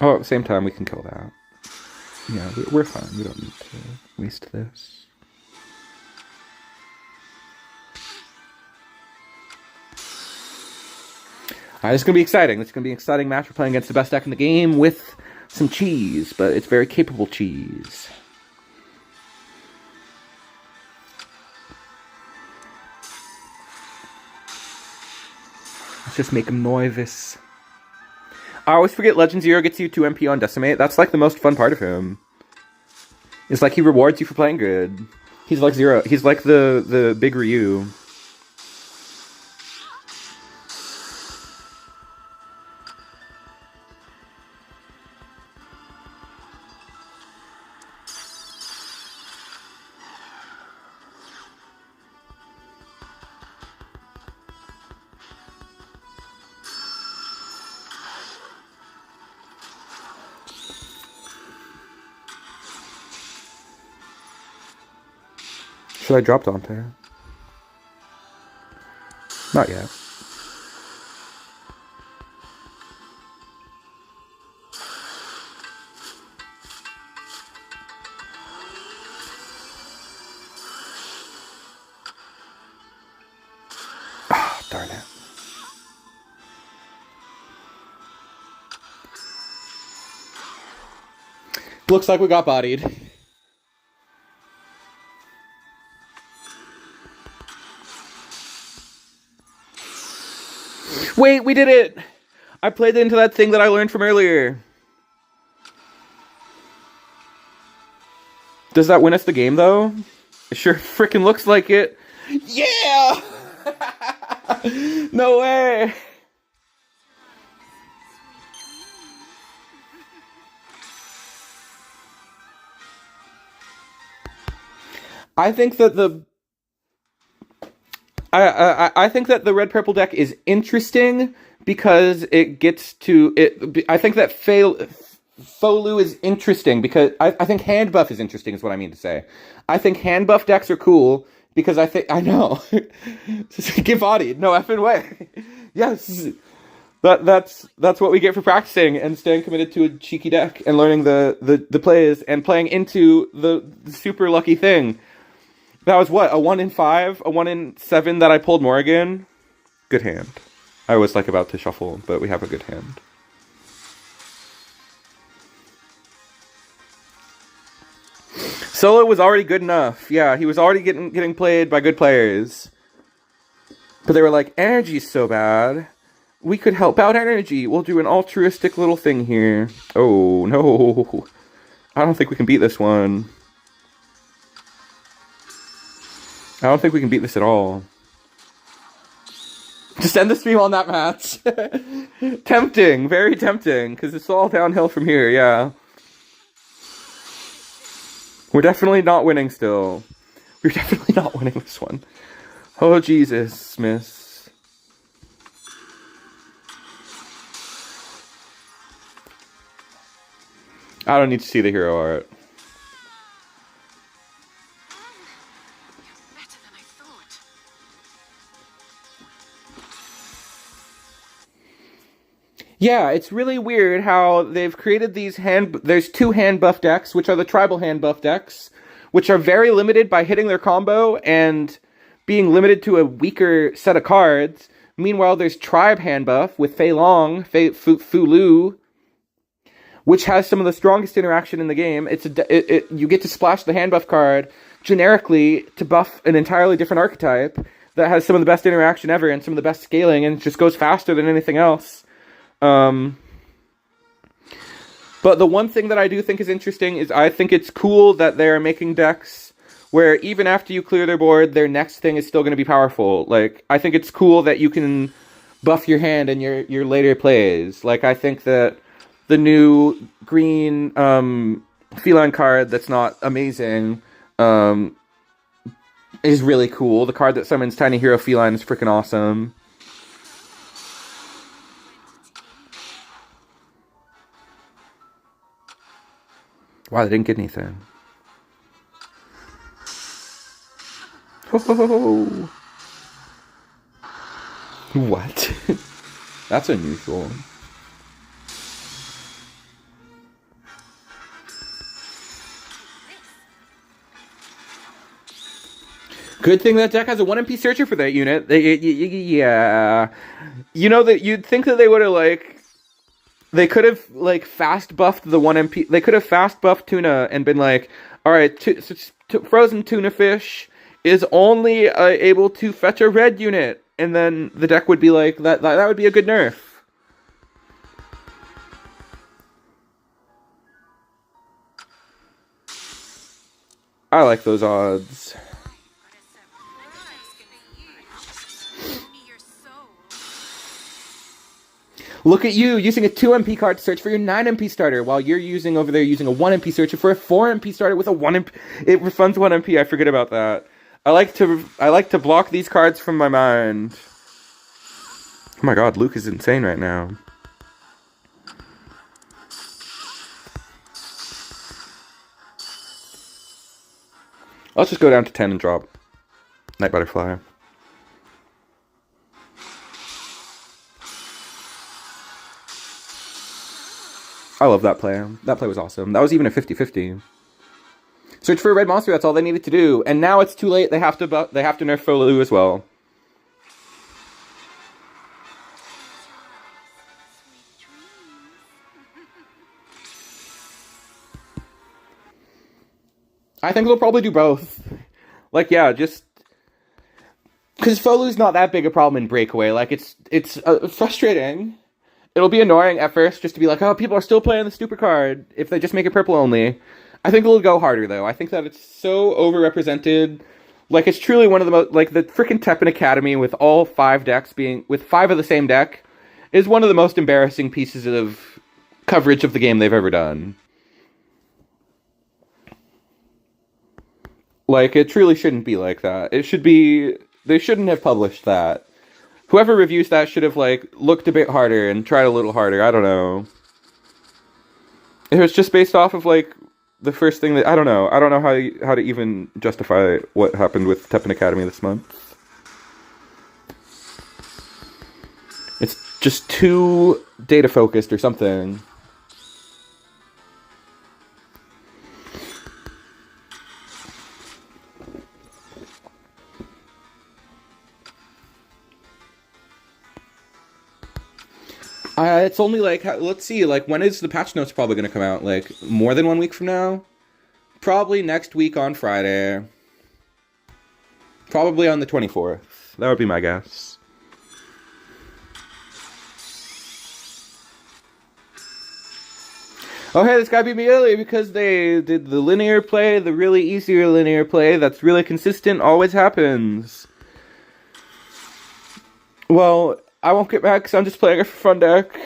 Oh, at the same time, we can kill that. Yeah, we're fine. We don't need to waste this. Alright, this is going to be exciting. This is going to be an exciting match. We're playing against the best deck in the game with some cheese, but it's very capable cheese. Let's just make him nervous. I always forget Legend Zero gets you 2 MP on Decimate. That's like the most fun part of him. It's like he rewards you for playing good. He's like Zero. He's like the big Ryu. Should I drop Dante? Not yet. Ah, darn it. Looks like we got bodied. Wait, we did it! I played into that thing that I learned from earlier. Does that win us the game, though? It sure freaking looks like it. Yeah! No way! I think that the I think that the red purple deck is interesting because it gets to it. I think that Folu is interesting because I think hand buff is interesting. Is what I mean to say. I think hand buff decks are cool because I know get bodied. No effing way. Yes, that's what we get for practicing and staying committed to a cheeky deck and learning the plays and playing into the super lucky thing. That was what, a 1 in 5, a 1 in 7 that I pulled Morrigan. Good hand. I was like about to shuffle, but we have a good hand. Solo was already good enough. Yeah, he was already getting played by good players. But they were like, energy's so bad. We could help out energy. We'll do an altruistic little thing here. Oh, no. I don't think we can beat this one. I don't think we can beat this at all. Just end the stream on that match. Tempting, very tempting, because it's all downhill from here, yeah. We're definitely not winning still. We're definitely not winning this one. Oh, Jesus, miss. I don't need to see the hero art. Yeah, it's really weird how they've created these there's 2 hand buff decks, which are the tribal hand buff decks, which are very limited by hitting their combo and being limited to a weaker set of cards. Meanwhile, there's tribe hand buff with Fei Long, Fulu, which has some of the strongest interaction in the game. You get to splash the hand buff card generically to buff an entirely different archetype that has some of the best interaction ever and some of the best scaling, and it just goes faster than anything else. But the one thing that I do think is interesting is I think it's cool that they're making decks where even after you clear their board, their next thing is still going to be powerful. Like, I think it's cool that you can buff your hand in your later plays. Like, I think that the new green feline card that's not amazing is really cool. The card that summons Tiny Hero Feline is freaking awesome. Wow, they didn't get anything. Oh. What? That's unusual. Good thing that deck has a 1 MP searcher for that unit. Yeah. You know that you'd think that they would have, like... They could have, like, fast buffed the 1 MP... They could have fast buffed Tuna and been like, alright, Frozen Tuna Fish is only able to fetch a red unit. And then the deck would be like, that would be a good nerf. I like those odds. Look at you, using a 2 MP card to search for your 9 MP starter, while you're using over there using a 1 MP searcher for a 4 MP starter with a 1 MP. It refunds 1 MP, I forget about that. I like to block these cards from my mind. Oh my god, Luke is insane right now. Let's just go down to 10 and drop Night Butterfly. I love that play. That play was awesome. That was even a 50-50. Search for a red monster, that's all they needed to do. And now it's too late. They have to nerf Folu as well. I think they'll probably do both. Like, yeah, just because Folu's not that big a problem in Breakaway. Like, it's frustrating. It'll be annoying at first just to be like, oh, people are still playing the stupid card if they just make it purple only. I think it'll go harder, though. I think that it's so overrepresented. Like, it's truly one of the most, like, the freaking TEPPEN Academy with all 5 decks being, with 5 of the same deck, is one of the most embarrassing pieces of coverage of the game they've ever done. Like, it truly shouldn't be like that. It should be, they shouldn't have published that. Whoever reviews that should have, like, looked a bit harder and tried a little harder. I don't know. It was just based off of, like, the first thing that... I don't know. I don't know how to even justify what happened with TEPPEN Academy this month. It's just too data-focused or something. It's only like, let's see, like, when is the patch notes probably going to come out? Like, more than 1 week from now? Probably next week on Friday. Probably on the 24th. That would be my guess. Oh, hey, this guy beat me earlier because they did the linear play, the really easier linear play that's really consistent, always happens. Well... I won't get mad because I'm just playing a fun deck.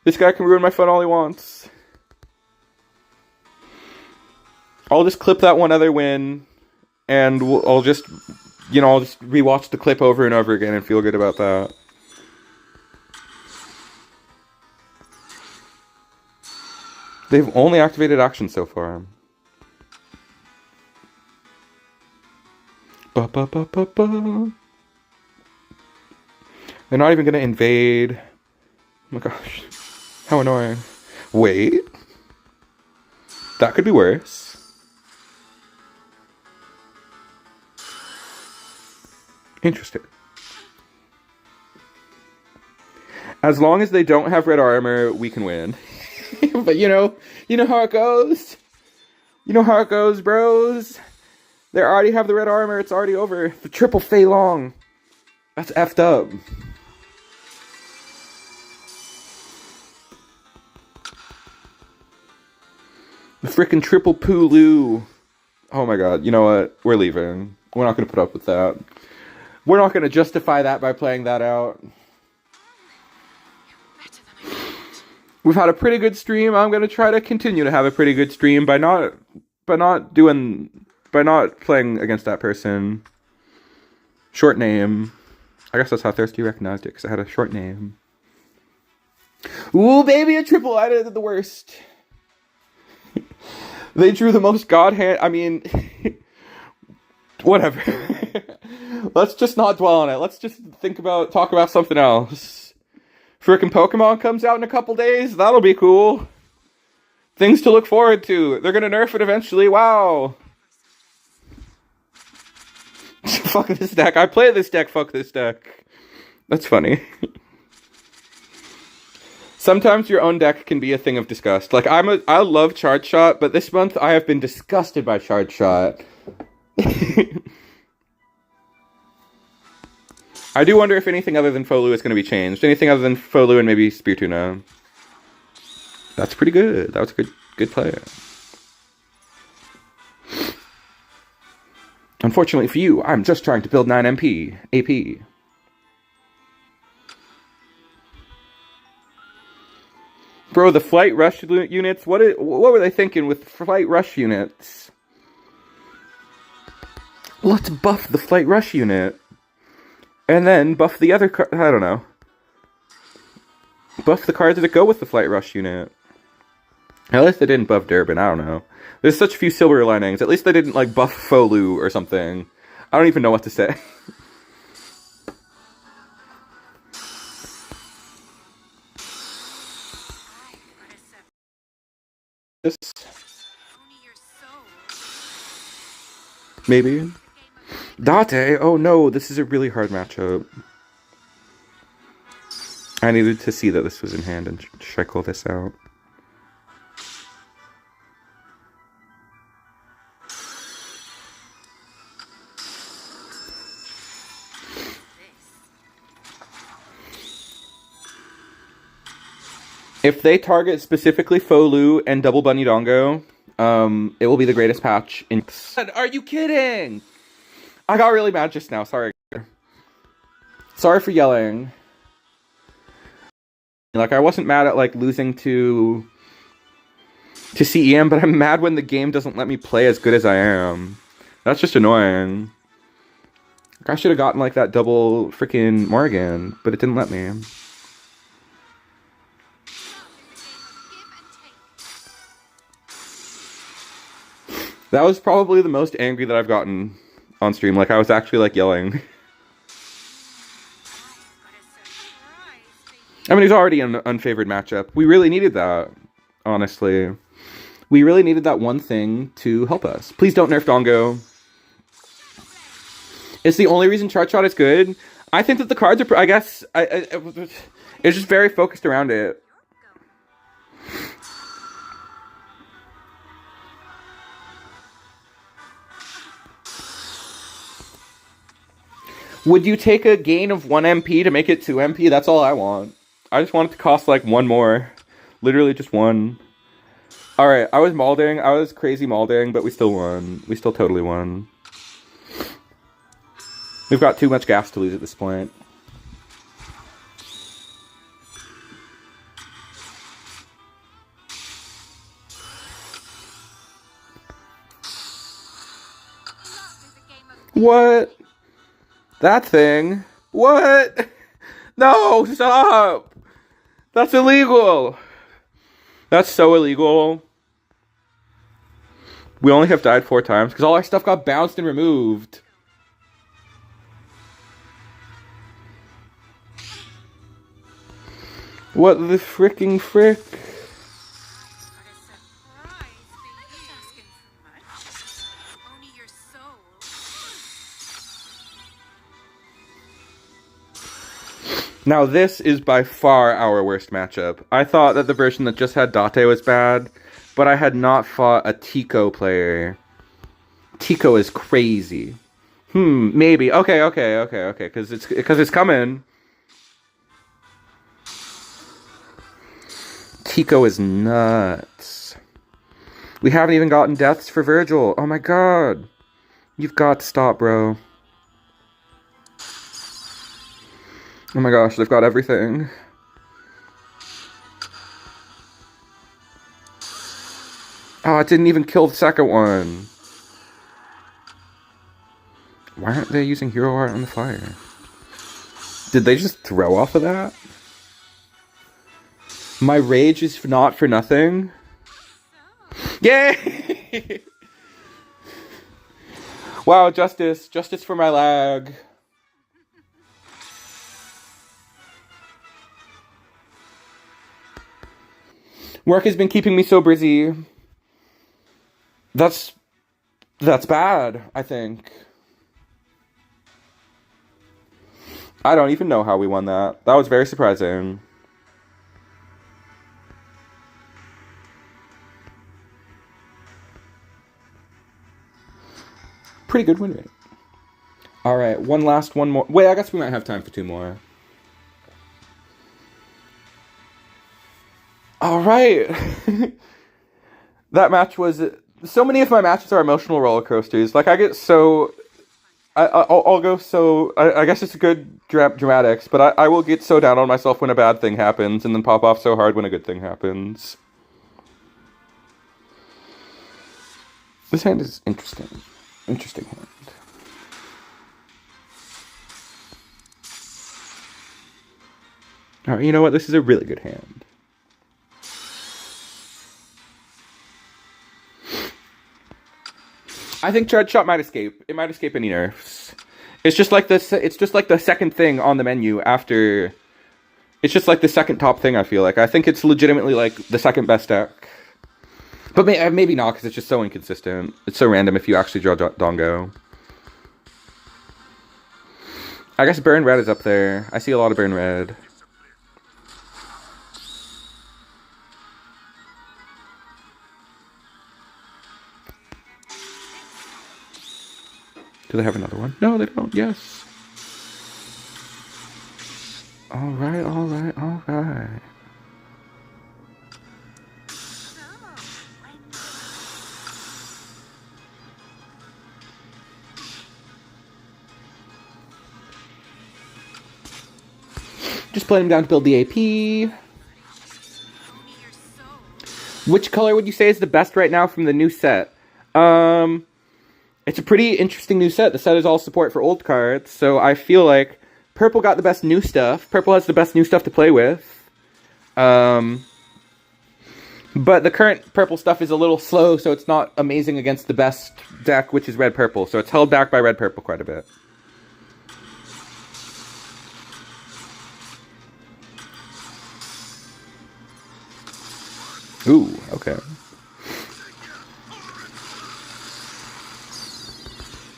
This guy can ruin my fun all he wants. I'll just clip that one other win, and I'll just, I'll just rewatch the clip over and over again and feel good about that. They've only activated action so far. Ba ba ba ba ba. They're not even going to invade. Oh my gosh. How annoying. Wait. That could be worse. Interesting. As long as they don't have red armor, we can win. But you know how it goes. You know how it goes, bros. They already have the red armor. It's already over. The triple Fei Long. That's effed up. The frickin' triple Pulu. Oh my god, you know what? We're leaving. We're not gonna put up with that. We're not gonna justify that by playing that out. We've had a pretty good stream. I'm gonna try to continue to have a pretty good stream by not playing against that person. Short name. I guess that's how Thirsty recognized it, because I had a short name. Ooh, baby, a triple. I did the worst. They drew the most god hand. I mean, whatever. Let's just not dwell on it. Let's just talk about something else. Frickin' Pokemon comes out in a couple days. That'll be cool. Things to look forward to. They're gonna nerf it eventually. Wow. Fuck this deck. I play this deck. Fuck this deck. That's funny. Sometimes your own deck can be a thing of disgust. Like, I love Charge Shot, but this month I have been disgusted by Charge Shot. I do wonder if anything other than Folu is going to be changed. Anything other than Folu and maybe Spiritomb. That's pretty good. That was a good play. Unfortunately for you, I'm just trying to build 9 MP. AP. Bro, the Flight Rush units, what were they thinking with Flight Rush units? Let's buff the Flight Rush unit. And then buff the other card, I don't know. Buff the cards that go with the Flight Rush unit. At least they didn't buff Durbin, I don't know. There's such few silver linings. At least they didn't, like, buff Folu or something. I don't even know what to say. This. Maybe. Date? Oh no, this is a really hard matchup. I needed to see that this was in hand and checkle this out. If they target specifically Folu and Double Bunny Dongo, it will be the greatest patch in... Are you kidding? I got really mad just now, sorry. Sorry for yelling. Like, I wasn't mad at, like, losing to CEM, but I'm mad when the game doesn't let me play as good as I am. That's just annoying. Like, I should have gotten, like, that double freaking Morrigan, but it didn't let me. That was probably the most angry that I've gotten on stream. Like, I was actually, like, yelling. I mean, he's already an unfavored matchup. We really needed that, honestly. We really needed that one thing to help us. Please don't nerf Dongo. It's the only reason Chart Shot is good. I think that the cards are... I guess... it's just very focused around it. Would you take a gain of 1 MP to make it 2 MP? That's all I want. I just want it to cost like 1 more. Literally just 1. Alright, I was malding. I was crazy malding, but we still won. We still totally won. We've got too much gas to lose at this point. What? That thing? What? No, stop! That's illegal! That's so illegal. We only have died 4 times because all our stuff got bounced and removed. What the freaking frick? Now this is by far our worst matchup. I thought that the version that just had Date was bad, but I had not fought a Tico player. Tico is crazy. Maybe. Okay, because it's coming. Tico is nuts. We haven't even gotten deaths for Virgil. Oh my god. You've got to stop, bro. Oh my gosh, they've got everything. Oh, it didn't even kill the second one. Why aren't they using Hero Art on the fire? Did they just throw off of that? My rage is not for nothing. Yay! Wow, justice. Justice for my lag. Work has been keeping me so busy. That's bad, I think. I don't even know how we won that. That was very surprising. Pretty good win rate. Alright, one more. Wait, I guess we might have time for 2 more. Alright. That match was... So many of my matches are emotional roller coasters. Like, I get so... I'll go so... I guess it's a good dramatics, but I will get so down on myself when a bad thing happens, and then pop off so hard when a good thing happens. This hand is interesting. Interesting hand. Alright, you know what? This is a really good hand. I think Charge Shot might escape. It might escape any nerfs. It's just like this. It's just like the second thing on the menu after. It's just like the second top thing. I feel like I think it's legitimately like the second best deck. But maybe not because it's just so inconsistent. It's so random if you actually draw Dongo. I guess Burn Red is up there. I see a lot of Burn Red. Do they have another one? No, they don't. Yes. Alright. Just playing them down to build the AP. Which color would you say is the best right now from the new set? It's a pretty interesting new set. The set is all support for old cards, so I feel like purple got the best new stuff. Purple has the best new stuff to play with. But the current purple stuff is a little slow, so it's not amazing against the best deck, which is red-purple. So it's held back by red-purple quite a bit. Ooh, okay.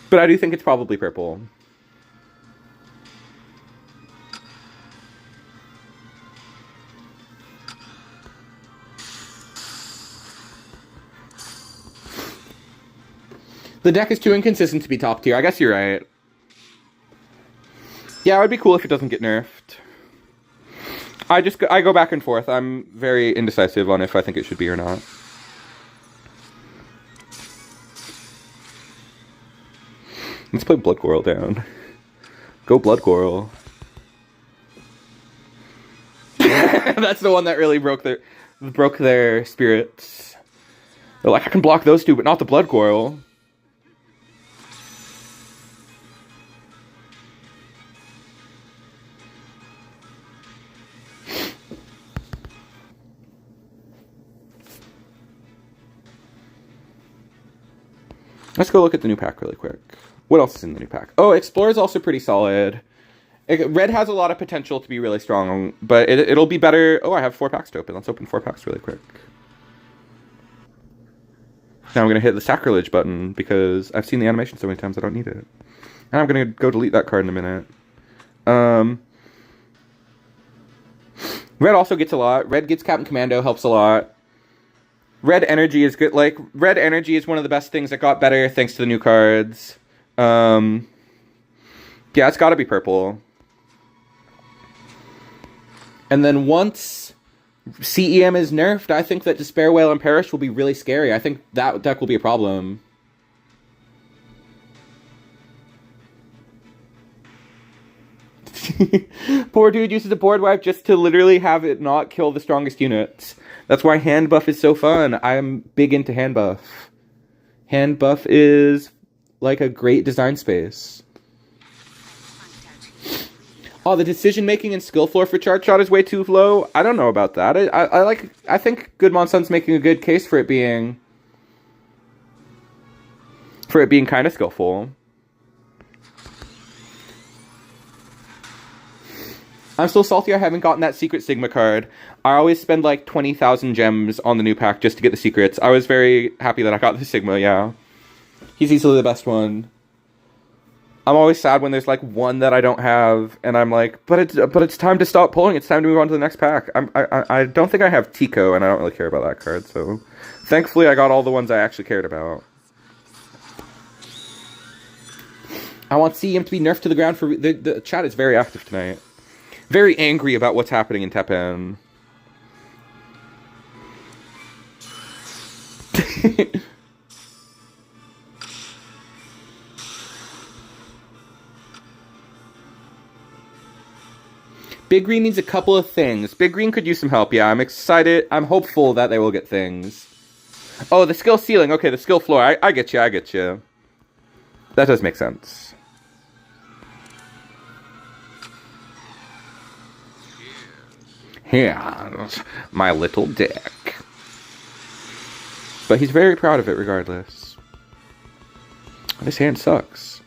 But I do think it's probably purple. The deck is too inconsistent to be top tier. I guess you're right. Yeah, it would be cool if it doesn't get nerfed. I go back and forth. I'm very indecisive on if I think it should be or not. Let's play Blood Coral down. Go Blood Coral. That's the one that really broke their spirits. They're like, I can block those two, but not the Blood Coral. Let's go look at the new pack really quick. What else is in the new pack? Oh, Explorer is also pretty solid. Red has a lot of potential to be really strong, but it'll be better. Oh, I have 4 packs to open. Let's open 4 packs really quick. Now I'm going to hit the sacrilege button because I've seen the animation so many times I don't need it. And I'm going to go delete that card in a minute. Red also gets a lot. Red gets Captain Commando, helps a lot. Red Energy is good. Like, Red Energy is one of the best things that got better thanks to the new cards. Yeah, it's got to be purple. And then once CEM is nerfed, I think that Despair, Whale, and Perish will be really scary. I think that deck will be a problem. Poor dude uses a board wipe just to literally have it not kill the strongest units. That's why hand buff is so fun. I'm big into hand buff. Hand buff is like a great design space. Oh, the decision making and skill floor for Chart Shot is way too low. I don't know about that. I think Good Monsun's making a good case for it being kind of skillful. I'm still salty I haven't gotten that Secret Sigma card. I always spend like 20,000 gems on the new pack just to get the secrets. I was very happy that I got the Sigma, yeah. He's easily the best one. I'm always sad when there's like one that I don't have, and I'm like, but it's time to stop pulling. It's time to move on to the next pack. I don't think I have Tico, and I don't really care about that card, so thankfully I got all the ones I actually cared about. I want CEM to be nerfed to the ground for... The chat is very active tonight. Very angry about what's happening in TEPPEN. Big Green needs a couple of things. Big Green could use some help, yeah. I'm excited. I'm hopeful that they will get things. Oh, the skill ceiling. Okay, the skill floor. I get you, I get you. That does make sense. Here's my little deck. But he's very proud of it regardless. This hand sucks.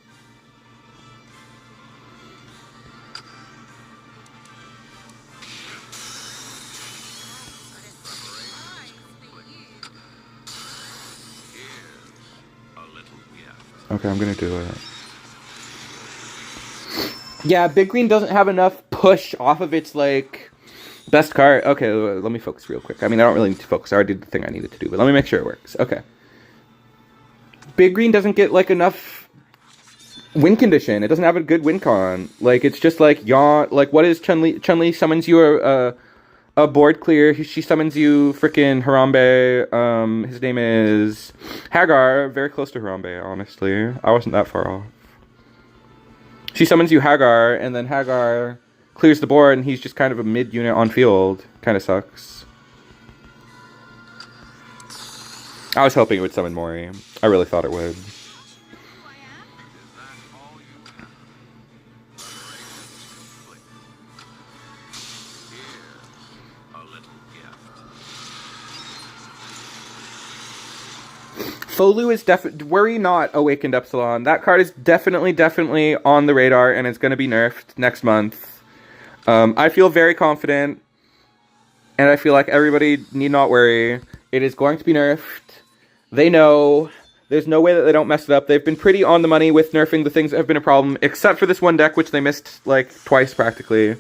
Okay, I'm gonna do it. Yeah, Big Green doesn't have enough push off of its, like, best card. Okay, let me focus real quick. I mean, I don't really need to focus. I already did the thing I needed to do, but let me make sure it works. Okay. Big Green doesn't get, like, enough win condition. It doesn't have a good win con. Like, it's just, like, yawn. Like, what is Chun-Li? Chun-Li summons you a board clear. She summons you frickin' Harambe. His name is Hagar. Very close to Harambe, honestly. I wasn't that far off. She summons you Hagar, and then Hagar clears the board, and he's just kind of a mid-unit on field. Kind of sucks. I was hoping it would summon Mori. I really thought it would. Folu is worry not, Awakened Epsilon. That card is definitely on the radar, and it's going to be nerfed next month. I feel very confident, and I feel like everybody need not worry. It is going to be nerfed. They know. There's no way that they don't mess it up. They've been pretty on the money with nerfing the things that have been a problem, except for this one deck, which they missed, like, twice practically.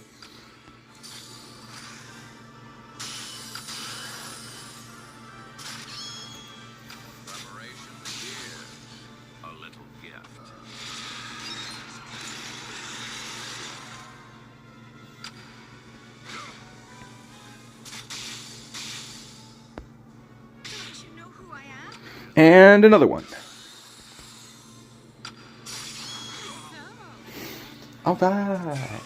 And another one. Alright.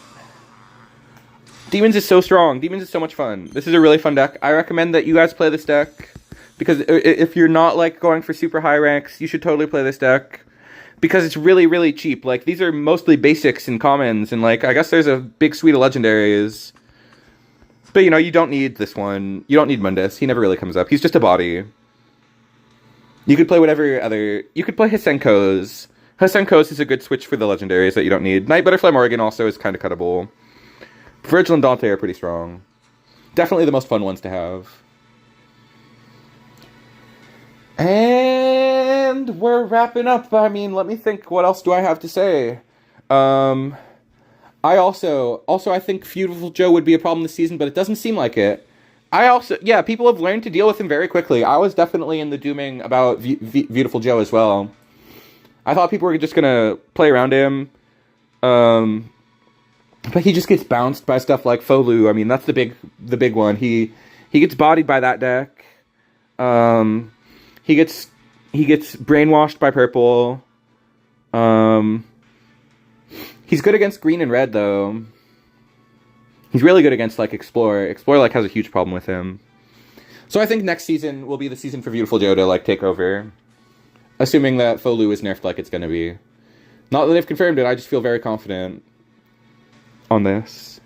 Demons is so strong. Demons is so much fun. This is a really fun deck. I recommend that you guys play this deck. Because if you're not, like, going for super high ranks, you should totally play this deck. Because it's really cheap. Like, these are mostly basics and commons. And, like, I guess there's a big suite of legendaries. But, you know, you don't need this one. You don't need Mundus. He never really comes up. He's just a body. You could play whatever other... You could play Hisenko's. Hisenko's is a good switch for the legendaries that you don't need. Night Butterfly Morrigan also is kind of cuttable. Virgil and Dante are pretty strong. Definitely the most fun ones to have. And we're wrapping up. I mean, let me think. What else do I have to say? I think Beautiful Joe would be a problem this season, but it doesn't seem like it. People have learned to deal with him very quickly. I was definitely in the dooming about Beautiful Joe as well. I thought people were just gonna play around him. But he just gets bounced by stuff like Folu. I mean, that's the big one. He gets bodied by that deck. He gets brainwashed by purple. He's good against green and red, though. He's really good against, like, Explorer. Explorer, like, has a huge problem with him. So I think next season will be the season for Beautiful Joe to, like, take over. Assuming that Folu is nerfed like it's gonna be. Not that they've confirmed it, I just feel very confident on this.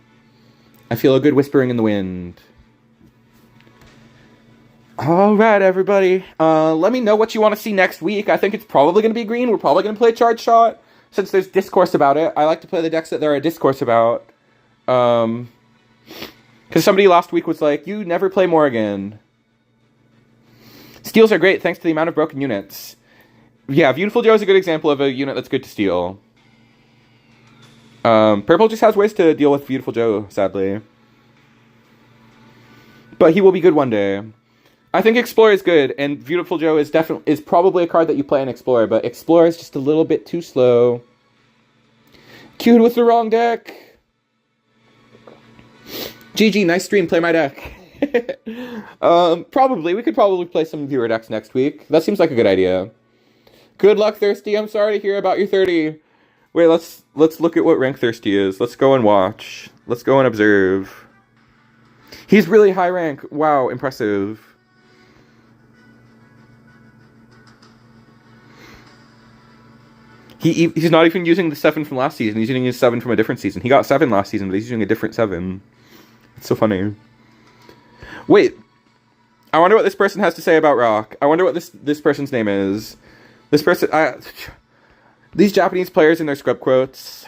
I feel a good whispering in the wind. Alright, everybody. Let me know what you want to see next week. I think it's probably going to be green. We're probably going to play Charge Shot, since there's discourse about it. I like to play the decks that there are discourse about. Because somebody last week was like, you never play Morrigan. Steals are great thanks to the amount of broken units. Yeah, Beautiful Joe is a good example of a unit that's good to steal. Purple just has ways to deal with Beautiful Joe, sadly. But he will be good one day. I think Explorer is good, and Beautiful Joe is probably a card that you play in Explorer, but Explorer is just a little bit too slow. Queued with the wrong deck. GG, nice stream, play my deck. We could probably play some viewer decks next week. That seems like a good idea. Good luck, Thirsty. I'm sorry to hear about your 30. Wait, let's look at what rank Thirsty is. Let's go and watch. Let's go and observe. He's really high rank. Wow, impressive. He's not even using the 7 from last season. He's using his 7 from a different season. He got 7 last season, but he's using a different 7. It's so funny. Wait. I wonder what this person has to say about Rock. I wonder what this person's name is. This person... These Japanese players and their scrub quotes.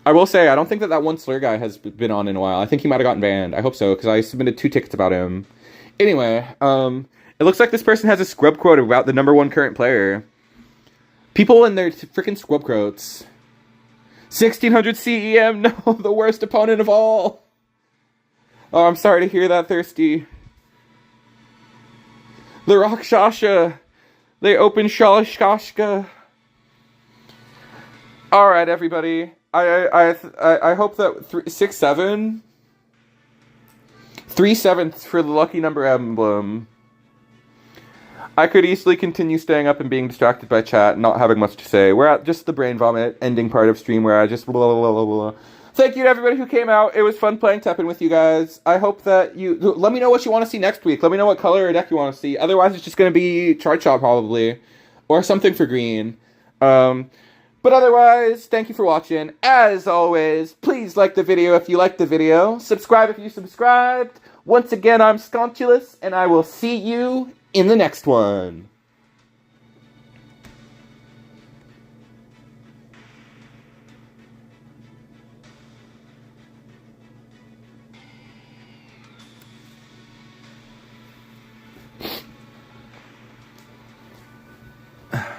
I will say, I don't think that one slur guy has been on in a while. I think he might have gotten banned. I hope so, because I submitted 2 tickets about him. Anyway, it looks like this person has a scrub quote about the #1 current player. People and their freaking scrub quotes. 1600 CEM, no, the worst opponent of all. Oh, I'm sorry to hear that, Thirsty. The Rakshasha. They open Shalashkashka. Alright, everybody. I hope that 6-7. 3/7 for the lucky number emblem. I could easily continue staying up and being distracted by chat and not having much to say. We're at just the brain vomit ending part of stream where I just blah blah blah blah blah. thank you to everybody who came out. It was fun playing Teppen with you guys. I hope that you... Let me know what you want to see next week. Let me know what color or deck you want to see. Otherwise, it's just going to be Chart Shot, probably. Or something for green. But otherwise, thank you for watching. As always, please like the video if you liked the video. Subscribe if you subscribed. Once again, I'm Sconchulous, and I will see you in the next one.